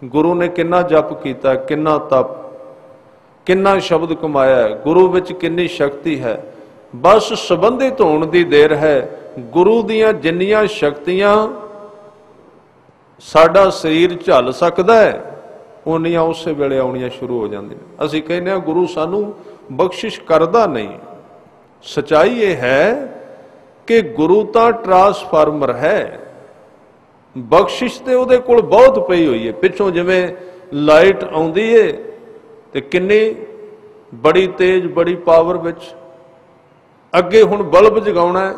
ਗੁਰੂ ਨੇ ਕਿੰਨਾ ਜਪ ਕੀਤਾ, ਕਿੰਨਾ ਤਪ, ਕਿੰਨਾ ਸ਼ਬਦ ਕਮਾਇਆ, ਗੁਰੂ ਵਿੱਚ ਕਿੰਨੀ ਸ਼ਕਤੀ ਹੈ। ਬਸ ਸੰਬੰਧਿਤ ਹੋਣ ਦੀ ਦੇਰ ਹੈ। ਗੁਰੂ ਦੀਆਂ ਜਿੰਨੀਆਂ ਸ਼ਕਤੀਆਂ ਸਾਡਾ ਸਰੀਰ ਝੱਲ ਸਕਦਾ ਹੈ ਉਨੀਆਂ ਉਸੇ ਵੇਲੇ ਆਉਣੀਆਂ ਸ਼ੁਰੂ ਹੋ ਜਾਂਦੀਆਂ। ਅਸੀਂ ਕਹਿੰਦੇ ਹਾਂ ਗੁਰੂ ਸਾਨੂੰ ਬਖਸ਼ਿਸ਼ ਕਰਦਾ ਨਹੀਂ। ਸਚਾਈ ਇਹ ਹੈ ਕਿ ਗੁਰੂ ਤਾਂ ਟਰਾਂਸਫਾਰਮਰ ਹੈ, ਬਖਸ਼ਿਸ਼ ਤੇ ਉਹਦੇ ਕੋਲ ਬਹੁਤ ਪਈ ਹੋਈ ਹੈ। ਪਿੱਛੋਂ ਜਿਵੇਂ ਲਾਈਟ ਆਉਂਦੀ ਏ ਤੇ ਕਿੰਨੀ ਬੜੀ ਤੇਜ਼, ਬੜੀ ਪਾਵਰ ਵਿੱਚ, ਅੱਗੇ ਹੁਣ ਬਲਬ ਜਗਾਉਣਾ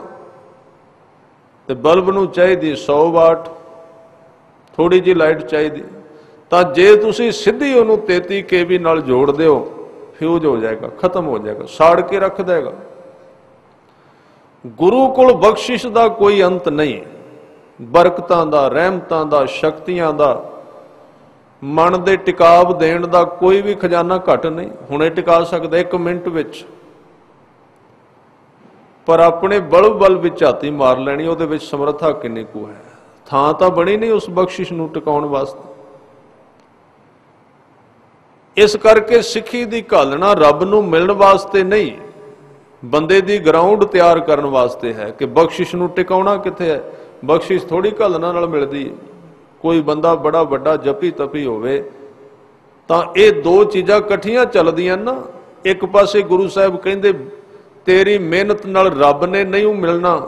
ਤੇ ਬਲਬ ਨੂੰ ਚਾਹੀਦੀ 100 ਵਾਟ, ਥੋੜੀ ਜਿਹੀ ਲਾਈਟ ਚਾਹੀਦੀ। ਤਾਂ ਜੇ ਤੁਸੀਂ ਸਿੱਧੀ ਉਹਨੂੰ 33 kV ਨਾਲ ਜੋੜ ਦਿਓ, ਫਿਊਜ਼ ਹੋ ਜਾਏਗਾ, ਖਤਮ ਹੋ ਜਾਏਗਾ, ਸਾੜ ਕੇ ਰੱਖ ਦੇਗਾ। ਗੁਰੂ ਕੋਲ ਬਖਸ਼ਿਸ਼ ਦਾ ਕੋਈ ਅੰਤ ਨਹੀਂ, ਬਰਕਤਾਂ ਦਾ, ਰਹਿਮਤਾਂ ਦਾ, ਸ਼ਕਤੀਆਂ ਦਾ, ਮਨ ਦੇ ਟਿਕਾਵ ਦੇਣ ਦਾ ਕੋਈ ਵੀ ਖਜ਼ਾਨਾ ਘੱਟ ਨਹੀਂ। ਹੁਣੇ ਟਿਕਾ ਸਕਦਾ 1 ਮਿੰਟ ਵਿੱਚ, ਪਰ ਆਪਣੇ ਬਲਬ ਬਲ ਵਿੱਚ ਝਾਤੀ ਮਾਰ ਲੈਣੀ, ਉਹਦੇ ਵਿੱਚ ਸਮਰੱਥਾ ਕਿੰਨੀ ਕੁ ਹੈ। ਥਾਂ ਤਾਂ ਬਣੀ ਨਹੀਂ ਉਸ ਬਖਸ਼ਿਸ਼ ਨੂੰ ਟਿਕਾਉਣ ਵਾਸਤੇ। ਇਸ ਕਰਕੇ ਸਿੱਖੀ ਦੀ ਘਾਲਣਾ ਰੱਬ ਨੂੰ ਮਿਲਣ ਵਾਸਤੇ ਨਹੀਂ, ਬੰਦੇ ਦੀ ਗਰਾਊਂਡ ਤਿਆਰ ਕਰਨ ਵਾਸਤੇ ਹੈ। ਕਿ ਬਖਸ਼ਿਸ਼ ਨੂੰ ਟਿਕਾਉਣਾ ਕਿੱਥੇ ਹੈ? ਬਖਸ਼ਿਸ਼ ਥੋੜੀ ਘਾਲਣਾ ਨਾਲ ਮਿਲਦੀ ਹੈ। ਕੋਈ ਬੰਦਾ ਬੜਾ ਵੱਡਾ ਜਪੀ ਤਪੀ ਹੋਵੇ ਤਾਂ ਇਹ ਦੋ ਚੀਜ਼ਾਂ ਇਕੱਠੀਆਂ ਚੱਲਦੀਆਂ ਨਾ। ਇੱਕ ਪਾਸੇ ਗੁਰੂ ਸਾਹਿਬ ਕਹਿੰਦੇ ਤੇਰੀ ਮਿਹਨਤ ਨਾਲ ਰੱਬ ਨੇ ਨਹੀਂ ਮਿਲਣਾ,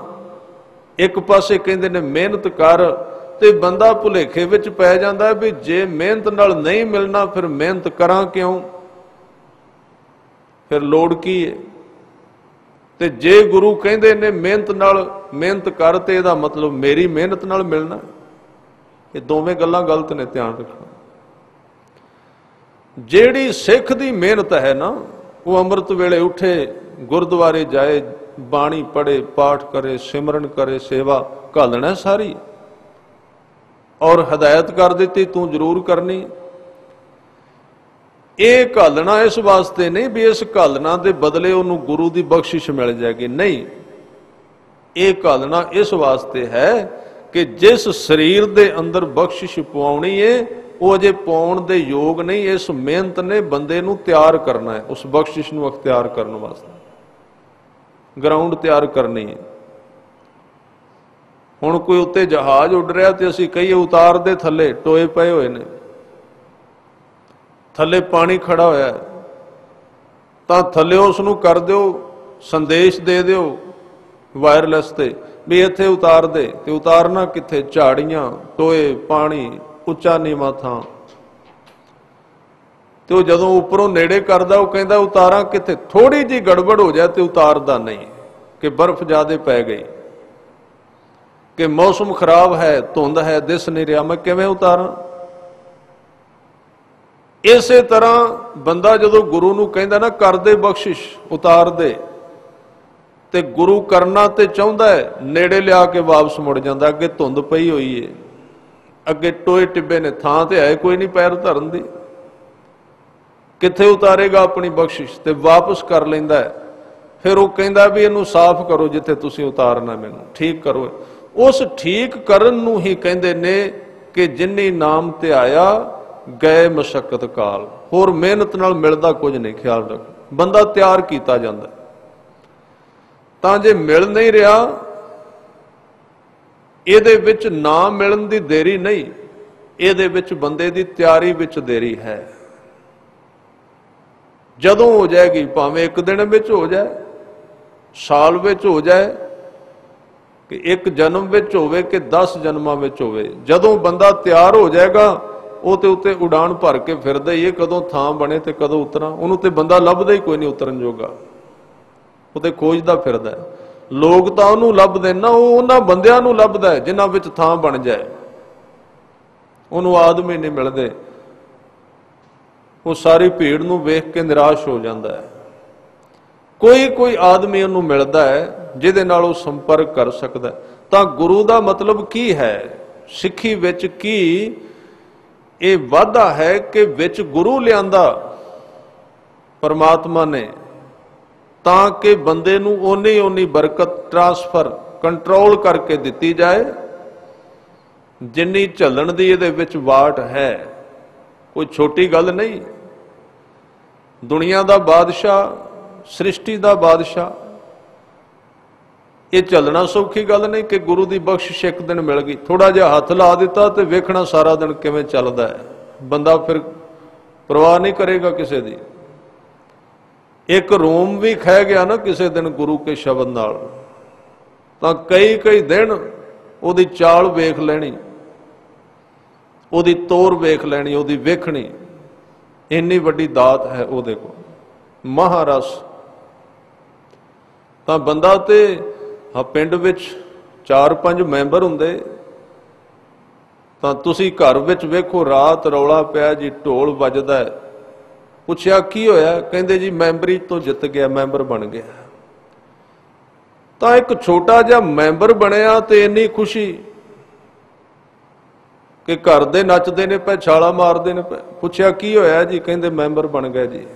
ਇੱਕ ਪਾਸੇ ਕਹਿੰਦੇ ਨੇ ਮਿਹਨਤ ਕਰ। ਤੇ ਬੰਦਾ ਭੁਲੇਖੇ ਵਿੱਚ ਪੈ ਜਾਂਦਾ ਵੀ ਜੇ ਮਿਹਨਤ ਨਾਲ ਨਹੀਂ ਮਿਲਣਾ ਫਿਰ ਮਿਹਨਤ ਕਰਾਂ ਕਿਉਂ, ਫਿਰ ਲੋੜ ਕੀ ਹੈ। ਤੇ ਜੇ ਗੁਰੂ ਕਹਿੰਦੇ ਨੇ ਮਿਹਨਤ ਕਰ ਤੇ ਇਹਦਾ ਮਤਲਬ ਮੇਰੀ ਮਿਹਨਤ ਨਾਲ ਮਿਲਣਾ। ਇਹ ਦੋਵੇਂ ਗੱਲਾਂ ਗਲਤ ਨੇ, ਧਿਆਨ ਰੱਖਣਾ। ਜਿਹੜੀ ਸਿੱਖ ਦੀ ਮਿਹਨਤ ਹੈ ਨਾ, ਉਹ ਅੰਮ੍ਰਿਤ ਵੇਲੇ ਉੱਠੇ, ਗੁਰਦੁਆਰੇ ਜਾਏ, ਬਾਣੀ ਪੜ੍ਹੇ, ਪਾਠ ਕਰੇ, ਸਿਮਰਨ ਕਰੇ, ਸੇਵਾ ਘਾਲਣਾ ਸਾਰੀ। और हदायत कर दी तू जरूर करनी। ਇਹ ਘਾਲਣਾ ਇਸ ਵਾਸਤੇ ਨਹੀਂ ਵੀ ਇਸ ਘਾਲਣਾ ਦੇ ਬਦਲੇ ਉਹਨੂੰ ਗੁਰੂ ਦੀ ਬਖਸ਼ਿਸ਼ ਮਿਲ ਜਾਏਗੀ, ਨਹੀਂ। ਇਹ ਘਾਲਣਾ ਇਸ ਵਾਸਤੇ ਹੈ ਕਿ ਜਿਸ ਸਰੀਰ ਦੇ ਅੰਦਰ ਬਖਸ਼ਿਸ਼ ਪਾਉਣੀ ਏ ਉਹ ਅਜੇ ਪਾਉਣ ਦੇ ਯੋਗ ਨਹੀਂ। ਇਸ ਮਿਹਨਤ ਨੇ ਬੰਦੇ ਨੂੰ ਤਿਆਰ ਕਰਨਾ ਹੈ ਉਸ ਬਖਸ਼ਿਸ਼ ਨੂੰ ਅਖਤਿਆਰ ਕਰਨ ਵਾਸਤੇ, ਗਰਾਊਂਡ ਤਿਆਰ ਕਰਨੀ ਹੈ। ਹੁਣ ਕੋਈ ਉੱਤੇ ਜਹਾਜ਼ ਉੱਡ ਰਿਹਾ ਤੇ ਅਸੀਂ ਕਹੀਏ ਉਤਾਰ ਦੇ ਥੱਲੇ ਟੋਏ ਪਏ ਹੋਏ ਨੇ, ਥੱਲੇ ਪਾਣੀ ਖੜਾ ਹੋਇਆ, ਤਾਂ ਥੱਲੇ ਉਸ ਨੂੰ ਕਰ ਦਿਓ, ਸੰਦੇਸ਼ ਦੇ ਦਿਓ ਵਾਇਰਲੈਸ ਤੇ ਵੀ ਇੱਥੇ ਉਤਾਰ ਦੇ। ਤੇ ਉਤਾਰਨਾ ਕਿੱਥੇ? ਝਾੜੀਆਂ, ਟੋਏ, ਪਾਣੀ, ਉੱਚਾ ਨੀਵਾਂ ਥਾਂ। ਤੇ ਉਹ ਜਦੋਂ ਉੱਪਰੋਂ ਨੇੜੇ ਕਰਦਾ ਉਹ ਕਹਿੰਦਾ ਉਤਾਰਾਂ ਕਿੱਥੇ? ਥੋੜੀ ਜਿਹੀ ਗੜਬੜ ਹੋ ਜਾਏ ਤੇ ਉਤਾਰਦਾ ਨਹੀਂ, ਕਿ ਬਰਫ਼ ਜ਼ਿਆਦੇ ਪੈ ਗਈ, ਕਿ ਮੌਸਮ ਖਰਾਬ ਹੈ, ਧੁੰਦ ਹੈ, ਦਿਸ ਨਹੀਂ ਰਿਹਾ, ਮੈਂ ਕਿਵੇਂ ਉਤਾਰਾਂ? ਇਸੇ ਤਰ੍ਹਾਂ ਬੰਦਾ ਜਦੋਂ ਗੁਰੂ ਨੂੰ ਕਹਿੰਦਾ ਨਾ ਕਰ ਦੇ ਬਖਸ਼ਿਸ਼, ਉਤਾਰ ਦੇ, ਤੇ ਗੁਰੂ ਕਰਨਾ ਤੇ ਚਾਹੁੰਦਾ ਹੈ, ਨੇੜੇ ਲਿਆ ਕੇ ਵਾਪਸ ਮੁੜ ਜਾਂਦਾ। ਅੱਗੇ ਧੁੰਦ ਪਈ ਹੋਈ ਏ, ਅੱਗੇ ਟੋਏ ਟਿੱਬੇ ਨੇ, ਥਾਂ ਤੇ ਹੈ ਕੋਈ ਨਹੀਂ ਪੈਰ ਧਰਨ ਦੀ, ਕਿੱਥੇ ਉਤਾਰੇਗਾ ਆਪਣੀ ਬਖਸ਼ਿਸ਼? ਤੇ ਵਾਪਸ ਕਰ ਲੈਂਦਾ ਹੈ। ਫਿਰ ਉਹ ਕਹਿੰਦਾ ਵੀ ਇਹਨੂੰ ਸਾਫ਼ ਕਰੋ, ਜਿੱਥੇ ਤੁਸੀਂ ਉਤਾਰਨਾ ਮੈਨੂੰ ਠੀਕ ਕਰੋ। ਉਸ ਠੀਕ ਕਰਨ ਨੂੰ ਹੀ ਕਹਿੰਦੇ ਨੇ ਕਿ ਜਿਨੀ ਨਾਮ ਧਿਆਇਆ ਗਏ ਮਸ਼ੱਕਤ ਕਾਲ। ਹੋਰ ਮਿਹਨਤ ਨਾਲ ਮਿਲਦਾ ਕੁਝ ਨਹੀਂ, ਖਿਆਲ ਰੱਖ। ਬੰਦਾ ਤਿਆਰ ਕੀਤਾ ਜਾਂਦਾ, ਤਾਂ ਜੇ ਮਿਲ ਨਹੀਂ ਰਿਹਾ, ਇਹਦੇ ਵਿੱਚ ਨਾ ਮਿਲਣ ਦੀ ਦੇਰੀ ਨਹੀਂ, ਇਹਦੇ ਵਿੱਚ ਬੰਦੇ ਦੀ ਤਿਆਰੀ ਵਿੱਚ ਦੇਰੀ ਹੈ। ਜਦੋਂ ਹੋ ਜਾਏਗੀ, ਭਾਵੇਂ ਇੱਕ ਦਿਨ ਵਿੱਚ ਹੋ ਜਾਏ, ਸਾਲ ਵਿੱਚ ਹੋ ਜਾਏ, ਕਿ ਇੱਕ ਜਨਮ ਵਿੱਚ ਹੋਵੇ ਕਿ 10 ਜਨਮਾਂ ਵਿੱਚ ਹੋਵੇ, ਜਦੋਂ ਬੰਦਾ ਤਿਆਰ ਹੋ ਜਾਏਗਾ ਉਹ ਤੇ ਉੱਤੇ ਉਡਾਨ ਭਰ ਕੇ ਫਿਰਦਾ ਹੀ ਇਹ, ਕਦੋਂ ਥਾਂ ਬਣੇ ਤੇ ਕਦੋਂ ਉਤਰਾਂ। ਉਹਨੂੰ ਤੇ ਬੰਦਾ ਲੱਭਦਾ ਹੀ ਕੋਈ ਨਹੀਂ ਉਤਰਨ ਜੋਗਾ, ਉਹ ਤੇ ਖੋਜਦਾ ਫਿਰਦਾ। ਲੋਕ ਤਾਂ ਉਹਨੂੰ ਲੱਭਦੇ ਨਾ, ਉਹ ਉਹਨਾਂ ਬੰਦਿਆਂ ਨੂੰ ਲੱਭਦਾ ਜਿਨ੍ਹਾਂ ਵਿੱਚ ਥਾਂ ਬਣ ਜਾਏ। ਉਹਨੂੰ ਆਦਮੀ ਨਹੀਂ ਮਿਲਦੇ, ਉਹ ਸਾਰੀ ਭੀੜ ਨੂੰ ਵੇਖ ਕੇ ਨਿਰਾਸ਼ ਹੋ ਜਾਂਦਾ ਹੈ। ਕੋਈ ਆਦਮੀ ਉਹਨੂੰ ਮਿਲਦਾ ਹੈ ਜਿਹਦੇ ਨਾਲ ਉਹ ਸੰਪਰਕ ਕਰ ਸਕਦਾ। ਤਾਂ ਗੁਰੂ ਦਾ ਮਤਲਬ ਕੀ ਹੈ? ਸਿੱਖੀ ਵਿੱਚ ਕੀ ਇਹ ਵਾਧਾ ਹੈ ਕਿ ਵਿੱਚ ਗੁਰੂ ਲਿਆਂਦਾ ਪਰਮਾਤਮਾ ਨੇ, ਤਾਂ ਕਿ ਬੰਦੇ ਨੂੰ ਓਨੀ ਬਰਕਤ ਟ੍ਰਾਂਸਫਰ ਕੰਟਰੋਲ ਕਰਕੇ ਦਿੱਤੀ ਜਾਏ ਜਿੰਨੀ ਝੱਲਣ ਦੀ ਇਹਦੇ ਵਿੱਚ ਵਾਟ ਹੈ। ਕੋਈ ਛੋਟੀ ਗੱਲ ਨਹੀਂ। ਦੁਨੀਆ ਦਾ ਬਾਦਸ਼ਾਹ, ਸ੍ਰਿਸ਼ਟੀ ਦਾ ਬਾਦਸ਼ਾਹ, ਇਹ ਝੱਲਣਾ ਸੌਖੀ ਗੱਲ ਨਹੀਂ ਕਿ ਗੁਰੂ ਦੀ ਬਖਸ਼ਿਸ਼ ਇੱਕ ਦਿਨ ਮਿਲ ਗਈ। ਥੋੜਾ ਜਿਹਾ ਹੱਥ ਲਾ ਦਿੱਤਾ ਤੇ ਵੇਖਣਾ ਸਾਰਾ ਦਿਨ ਕਿਵੇਂ ਚੱਲਦਾ ਹੈ। ਬੰਦਾ ਫਿਰ ਪਰਵਾਹ ਨਹੀਂ ਕਰੇਗਾ ਕਿਸੇ ਦੀ। ਇੱਕ ਰੋਮ ਵੀ ਖਹਿ ਗਿਆ ਨਾ ਕਿਸੇ ਦਿਨ ਗੁਰੂ ਕੇ ਸ਼ਬਦ ਨਾਲ, ਤਾਂ ਕਈ ਦਿਨ ਉਹਦੀ ਚਾਲ ਵੇਖ ਲੈਣੀ, ਉਹਦੀ ਤੋਰ ਵੇਖ ਲੈਣੀ, ਉਹਦੀ ਵੇਖਣੀ। ਇੰਨੀ ਵੱਡੀ ਦਾਤ ਹੈ ਉਹਦੇ ਕੋਲ, ਮਹਾਰਸ। ਤਾਂ ਬੰਦਾ ਤੇ ਪਿੰਡ ਵਿੱਚ 4-5 ਮੈਂਬਰ ਹੁੰਦੇ, ਤਾਂ ਤੁਸੀਂ ਘਰ ਵਿੱਚ ਵੇਖੋ ਰਾਤ ਰੌਲਾ ਪਿਆ ਜੀ, ਢੋਲ ਵੱਜਦਾ ਹੈ। ਪੁੱਛਿਆ ਕੀ ਹੋਇਆ? ਕਹਿੰਦੇ ਜੀ ਮੈਂਬਰੀ ਤੋਂ ਜਿੱਤ ਗਿਆ, ਮੈਂਬਰ ਬਣ ਗਿਆ। ਤਾਂ ਇੱਕ ਛੋਟਾ ਜਿਹਾ ਮੈਂਬਰ ਬਣਿਆ ਤੇ ਇੰਨੀ ਖੁਸ਼ੀ ਕਿ ਘਰ ਦੇ ਨੱਚਦੇ ਨੇ ਪਏ, ਛਾਲਾ ਮਾਰਦੇ ਨੇ ਪਏ। ਪੁੱਛਿਆ ਕੀ ਹੋਇਆ ਜੀ? ਕਹਿੰਦੇ ਮੈਂਬਰ ਬਣ ਗਿਆ ਜੀ।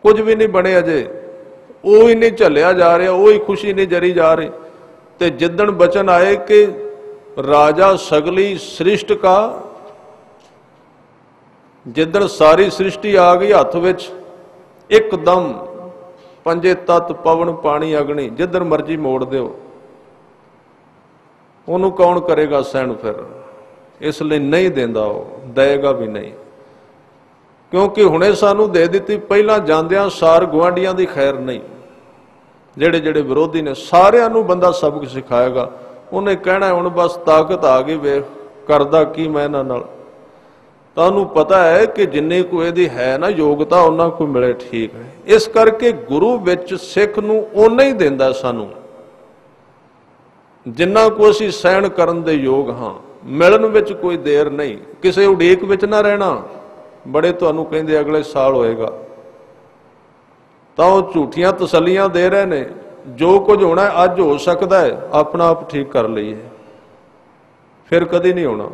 ਕੁਝ ਵੀ ਨਹੀਂ ਬਣਿਆ ਜੇ, ਉਹ ਹੀ ਨਹੀਂ ਝੱਲਿਆ ਜਾ ਰਿਹਾ, ਉਹ ਹੀ ਖੁਸ਼ੀ ਨਹੀਂ ਜਰੀ ਜਾ ਰਹੀ। ਤੇ ਜਿੱਦਣ ਬਚਨ ਆਏ ਕਿ ਰਾਜਾ ਸਗਲੀ ਸ੍ਰਿਸ਼ਟ ਕਾ, ਜਿੱਦਣ ਸਾਰੀ ਸ੍ਰਿਸ਼ਟੀ ਆ ਗਈ ਹੱਥ ਵਿੱਚ, ਇੱਕਦਮ ਪੰਜੇ ਤੱਤ ਪਵਨ ਪਾਣੀ ਅਗਨੀ, ਜਿੱਧਰ ਮਰਜੀ ਮੋੜ ਦਿਓ, ਉਹਨੂੰ ਕੌਣ ਕਰੇਗਾ ਸਹਿਣ? ਫਿਰ ਇਸ ਲਈ ਨਹੀਂ ਦਿੰਦਾ, ਉਹ ਦੇਗਾ ਵੀ ਨਹੀਂ। ਕਿਉਂਕਿ ਹੁਣੇ ਸਾਨੂੰ ਦੇ ਦਿੱਤੀ, ਪਹਿਲਾਂ ਜਾਂਦਿਆਂ ਸਾਰ ਗੁਆਂਢੀਆਂ ਦੀ ਖੈਰ ਨਹੀਂ। ਜਿਹੜੇ ਵਿਰੋਧੀ ਨੇ ਸਾਰਿਆਂ ਨੂੰ ਬੰਦਾ ਸਬਕ ਸਿਖਾਏਗਾ। ਉਹਨੇ ਕਹਿਣਾ ਹੁਣ ਬਸ ਤਾਕਤ ਆ ਗਈ, ਵੇਖ ਕਰਦਾ ਕੀ ਮੈਂ ਇਹਨਾਂ ਨਾਲ। ਤਾਂ ਉਹਨੂੰ ਪਤਾ ਹੈ ਕਿ ਜਿੰਨੀ ਕੁ ਇਹਦੀ ਹੈ ਨਾ ਯੋਗਤਾ, ਉਹਨਾਂ ਕੋਲ ਮਿਲੇ ਠੀਕ ਹੈ। ਇਸ ਕਰਕੇ ਗੁਰੂ ਵਿੱਚ ਸਿੱਖ ਨੂੰ ਓਨਾ ਹੀ ਦਿੰਦਾ ਸਾਨੂੰ ਜਿੰਨਾ ਕੁ ਅਸੀਂ ਸਹਿਣ ਕਰਨ ਦੇ ਯੋਗ ਹਾਂ। ਮਿਲਣ ਵਿੱਚ ਕੋਈ ਦੇਰ ਨਹੀਂ, ਕਿਸੇ ਉਡੀਕ ਵਿੱਚ ਨਾ ਰਹਿਣਾ। ਬੜੇ ਤੁਹਾਨੂੰ ਕਹਿੰਦੇ ਅਗਲੇ ਸਾਲ ਹੋਏਗਾ, ਤਾਂ ਉਹ ਝੂਠੀਆਂ ਤਸੱਲੀਆਂ ਦੇ ਰਹੇ ਨੇ। ਜੋ ਕੁਝ ਹੋਣਾ ਅੱਜ ਹੋ ਸਕਦਾ ਹੈ, ਆਪਣਾ ਆਪ ਠੀਕ ਕਰ ਲਈਏ। फिर कदी नहीं होना।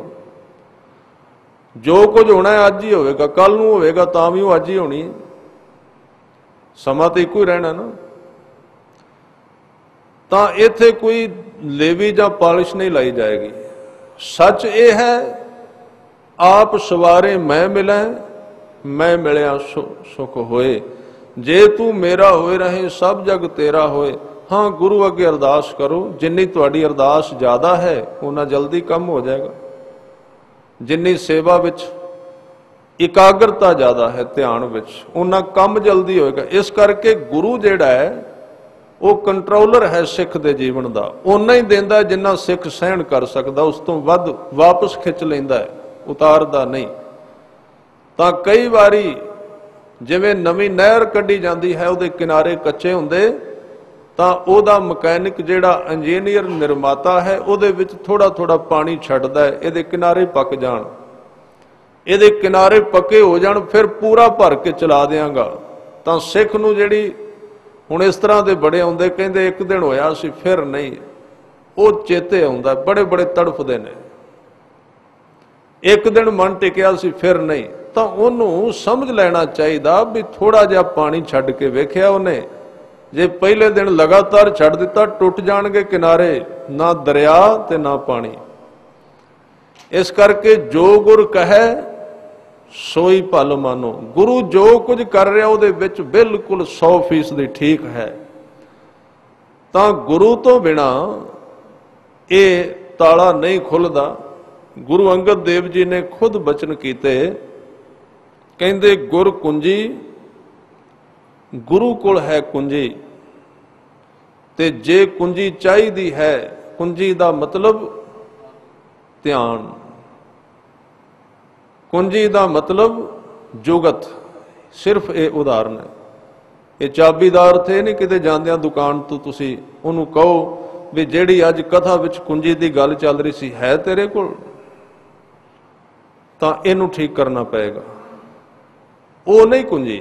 जो कुछ होना है अज ही होगा, कल नूं होगा तां भी वो अज ही होनी है। समा तो एको ही रहना ना। तो इत्थे कोई लेवी जां पालिश नहीं लाई जाएगी। सच ये है, आप सवारे मैं मिलै, मैं मिलिया सुख होए। जे तू मेरा होए रहे सब जग तेरा होए। हाँ, गुरु अगे अरदास करो, जिन्नी तुहाडी अरदास ज़्यादा है उन्ना जल्दी कम हो जाएगा। जिन्नी सेवा विच इकाग्रता ज़्यादा है, ध्यान विच, उन्ना कम जल्दी होएगा। इस करके गुरु जिहड़ा है वो कंट्रोलर है सिख दे जीवन दा। उन्ना ही देंदा जिन्ना सिख सहन कर सकदा, उस तो वध वापस खिंच लैंदा है, उतारदा नहीं। तां कई वारी जिवें नवीं नहर कढ़ी जाती है, उहदे किनारे कच्चे हुंदे, तां ओहदा मकैनिक जिहड़ा इंजीनियर निर्माता है उहदे विच थोड़ा थोड़ा पानी छड्डदा है, इहदे किनारे पक जाण, इहदे किनारे पक्के हो जाण, फिर पूरा भर के चला देंगा। तां सिख नूं जिहड़ी हुण इस तरह दे बड़े आउंदे, कहंदे एक दिन होया सी फिर नहीं, वो चेते आउंदा, बड़े बड़े तड़फदे ने। एक दिन मन टिकिया सी फिर नहीं, तो उन्होंने समझ लेना चाहिए भी थोड़ा जिहा पानी छड्ड के वेख्या उन्हें, जे पहले दिन लगातार छड्ड दिता टुट जाणगे किनारे, ना दरिया ते ना पानी। इस करके जो गुर कहे सोई भल मानो। गुरु जो कुछ कर रहा उहदे विच बिल्कुल 100% ठीक है। तां गुरु तो बिना ये ताला नहीं खुलदा। गुरु अंगद देव जी ने खुद बचन कीते, कहंदे गुर कुंजी, गुरु कोल है कुंजी, ते जे कुंजी चाहिदी है, कुंजी दा मतलब ध्यान, कुंजी दा मतलब जुगत। सिर्फ ये उदाहरण है। ये चाबी दा अर्थ ये नहीं किते जांदियां दुकान तो तुसी उहनूं कहो भी जिहड़ी अज कथा विच कुंजी दी गल चल रही सी है तेरे कोल, तां इहनूं ठीक करना पएगा, वो नहीं कुंजी।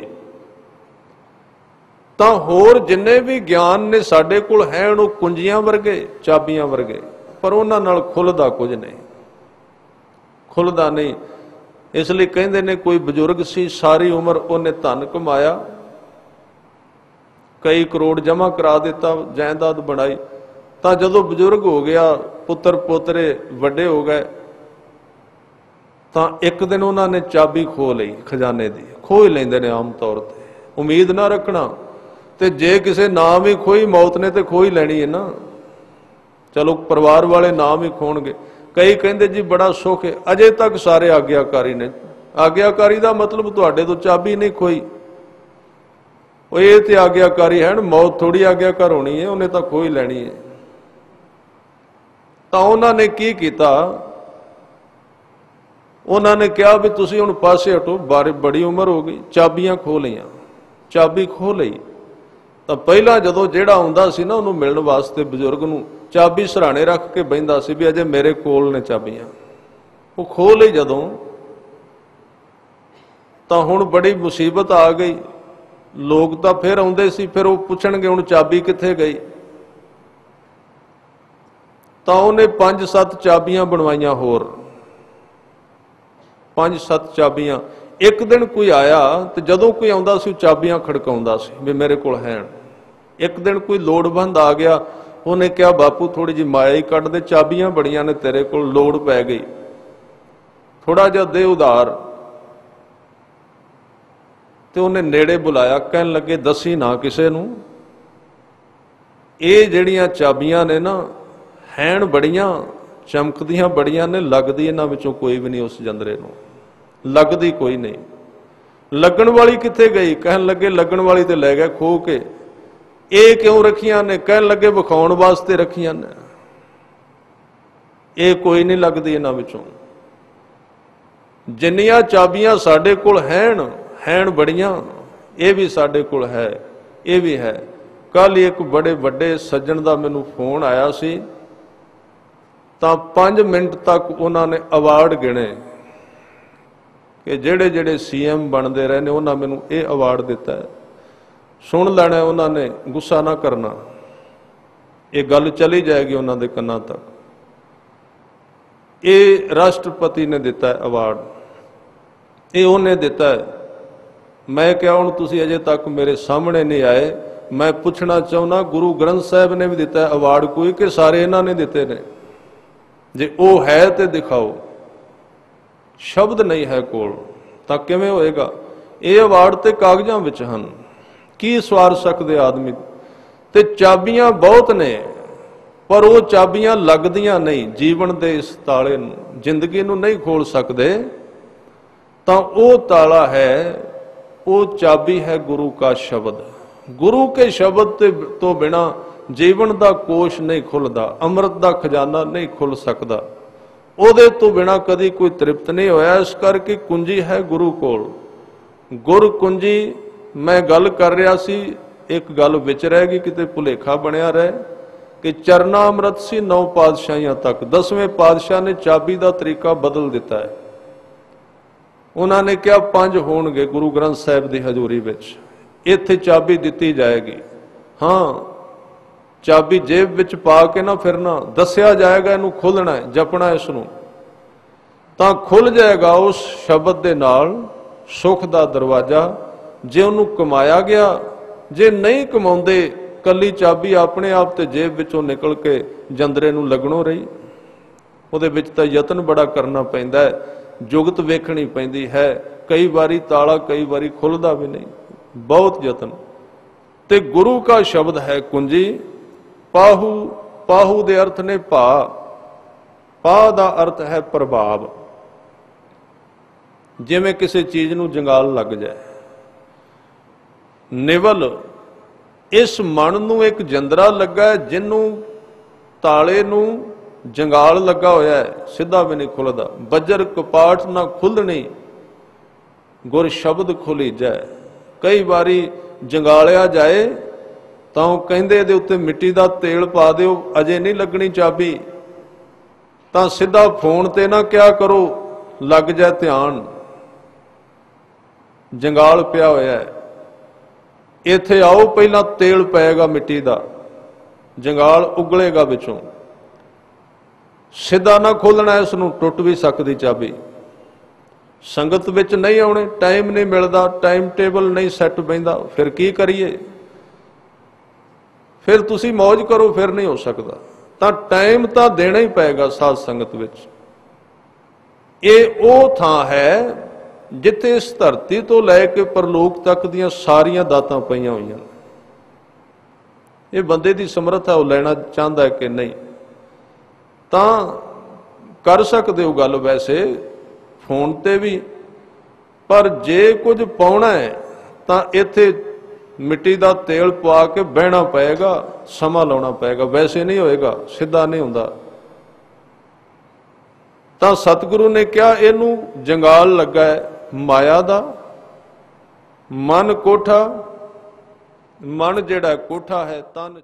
तां होर जिन्ने भी ज्ञान ने साडे कोल है वो कुंजियां वर्गे, चाबियां वर्गे, पर उन्हां नाल खुलदा कुछ नहीं, खुलदा नहीं। इसलिए कहंदे ने कोई बजुर्ग सी, सारी उम्र उन्हें धन कमाया, कई करोड़ जमा करा दिता, जायदाद बनाई, तां जदों बजुर्ग हो गया, पुत्र पोतरे वड्डे हो गए, तां एक दिन उन्होंने चाबी खो लई खजाने दी। खो ही लेंदे ने आम तौर पर, उम्मीद ना रखना। ते जे किसे नाम ही खोई, मौत ने तो खो ही लैनी है ना। चलो परिवार वाले नाम ही खोणगे। कई कहंदे जी बड़ा सुख है, अजे तक सारे आग्याकारी ने। आग्याकारी का मतलब तुहाडे तो चाबी नहीं खोई, वो ये तो आग्याकारी है, मौत थोड़ी आग्याकार होनी है, उन्हें तो खो ही लैनी है। तो उन्होंने की कीता, उन्होंने कहा भी तुसी हुण पासे हटो, बड़ी उम्र हो गई, चाबियां खो लईआं। चाबी खो लई तो पहला जदों जिहड़ा आउंदा सी ना उहनूं मिलण वास्ते बजुर्ग नूं चाबी सराणे रख के बहिंदा सी भी अजे मेरे कोल ने चाबियां। वो खो लई जदों तो हुण बड़ी मुसीबत आ गई। लोग तो फिर आउंदे सी, फिर वो पुछणगे हुण चाबी कित्थे गई। तो उन्हें 5-7 चाबियां बनवाइयां, होर 5-7 चाबियां। एक दिन कोई आया तो जदों कोई आउंदा सी चाबियां खड़काउंदा सी भी मेरे कोल है। एक दिन कोई लोड़वंद आ गया, उन्हें कहा बापू थोड़ी जी माया ही कढ़ दे, चाबियां बड़ियां ने तेरे कोल, लोड़ पै गई, थोड़ा जिहा दे उधार। तो उन्हें नेड़े बुलाया, कहन लगे दसी ना किसे नूं, ये जिहड़ियां चाबियां ने ना हैन बड़ियां, चमकदियां बड़ियां ने, लगदी इन्हां विचों कोई भी नहीं उस जंदरे नूं, लगदी कोई नहीं। लगन वाली कित्थे गई? कहन लगे लगन वाली तो लै गए खो के। ये क्यों रखियां ने? कहन लगे विखाउण वास्ते रखियां ने, ये कोई नहीं लगदी इन्हां विचों। जिन्नियां चाबियां साडे कोल हैन बड़ियां, ये भी साडे कोल है, ये भी है। कल एक बड़े वड्डे सज्जण दा मैनूं फोन आया सी, तां 5 मिनट तक उन्होंने अवार्ड गिणे कि जेड़े जेड़े CM बनते रहे ने उन्होंने मैनूं ये अवार्ड दिता है। सुन लेना उन्होंने, गुस्सा ना करना, ये गल चली जाएगी उन्होंने कन्नां तक। ਇਹ ਰਾਸ਼ਟਰਪਤੀ ਨੇ ਦਿੱਤਾ ਹੈ ਅਵਾਰਡ, ਇਹ ਉਹਨੇ ਦਿੱਤਾ ਹੈ। ਮੈਂ ਕਿਹਾ ਹੁਣ ਤੁਸੀਂ ਅਜੇ ਤੱਕ ਮੇਰੇ ਸਾਹਮਣੇ ਨਹੀਂ ਆਏ, ਮੈਂ ਪੁੱਛਣਾ ਚਾਹੁੰਦਾ ਗੁਰੂ ਗ੍ਰੰਥ ਸਾਹਿਬ ਨੇ ਵੀ ਦਿੱਤਾ ਅਵਾਰਡ ਕੋਈ, ਕਿ ਸਾਰੇ ਇਹਨਾਂ ਨੇ ਦਿੱਤੇ ਨੇ? ਜੇ ਉਹ ਹੈ ਤੇ ਦਿਖਾਓ। ਸ਼ਬਦ ਨਹੀਂ ਹੈ ਕੋਲ ਤਾਂ ਕਿਵੇਂ ਹੋਏਗਾ? ਇਹ ਅਵਾਰਡ ਤੇ ਕਾਗਜ਼ਾਂ ਵਿੱਚ ਹਨ, ਕੀ ਸਵਾਰ ਸਕਦੇ ਆਦਮੀ? ਤੇ ਚਾਬੀਆਂ ਬਹੁਤ ਨੇ, ਪਰ ਉਹ ਚਾਬੀਆਂ ਲੱਗਦੀਆਂ ਨਹੀਂ ਜੀਵਨ ਦੇ ਇਸ ਤਾਲੇ ਨੂੰ, ਜ਼ਿੰਦਗੀ ਨੂੰ ਨਹੀਂ ਖੋਲ ਸਕਦੇ। ਤਾਂ ਉਹ ਤਾਲਾ ਹੈ, ਉਹ ਚਾਬੀ ਹੈ ਗੁਰੂ का शब्द। गुरु के शब्द तो बिना जीवन का कोश नहीं खुलता, अमृत का खजाना नहीं खुल सकता, ਉਹਦੇ ਤੋਂ ਬਿਨਾ कभी कोई तृप्त नहीं होया। इस करके कुंजी है गुरु कोल। गुर कुंजी मैं गल कर रहा सी, एक गल विच रह गई, किते भुलेखा बनया रहे कि चरना अमृत सी 9 पातशाहियां तक। 10वें पातशाह ने चाबी का तरीका बदल दिता है। उन्होंने कहा 5 होणगे गुरु ग्रंथ साहिब की हजूरी विच, इत्थे चाबी दिती जाएगी। हाँ, चाबी जेब विच पा के ना फिरना, दसिया जाएगा इनू खोलना है, जपना इसनू, तां खुल जाएगा उस शब्द दे नाल सुख दा दरवाजा। जे उन्नू कमाया गया, जे नहीं कमाउंदे, कली चाबी अपने आप ते जेब विचों निकल के जंदरे नू लगणों रही। उहदे विच तां यतन बड़ा करना पैंदा है, जुगत वेखणी पैंदी है। कई बारी ताला कई बारी खुलदा भी नहीं, बहुत यतन। ते गुरु का शब्द है कुंजी। पाहू, पाहू दे अर्थ ने भा, पा दा अर्थ है प्रभाव। जिवें किसी चीज नू जंगाल लग जाए। निवल, इस मन नू एक जंदरा लगा है, जिन्नू ताले नू जंगाल लगा होया है, सीधा भी नहीं खुलदा। बजर कपाट ना खुलनी, गुर शब्द खुली जाए। कई बारी जंगालिया जाए तो कहंदे इहदे उत्ते मिट्टी दा तेल पा दिओ, अजे नहीं लगनी चाबी, तां सीधा फोन ते ना क्या करो, लग जाए ध्यान, जंगाल पिया होया है। इत्थे आओ, पहला तेल पेगा मिट्टी दा, जंगाल उगलेगा विचों। सीधा ना खोलना, इसनूं टुट भी सकती चाबी। संगत विच नहीं आउणे, टाइम नहीं मिलता, टाइम टेबल नहीं सैट बैंदा, फिर की करिए? फिर तुसी मौज करो, फिर नहीं हो सकता। तां टाइम तां देना ही पेगा साध संगत विच। ये वो थां है जिथे इस धरती तो लैके परलोक तक दियां सारियां दातां पईयां होईयां। ये बंदे दी समर्थ है, वो लेना चाहता है कि नहीं। तां कर सकते हो गल वैसे फोन ते भी, पर जे कुछ पाउणा है तां इत्थे मिट्टी दा तेल पा के बहना पएगा, समा लाउणा पएगा, वैसे नहीं होएगा, सीधा नहीं हुंदा। तां सतगुरु ने कहा इहनूं जंगाल लगा है माया दा। मन कोठा, मन जिहड़ा कोठा है तन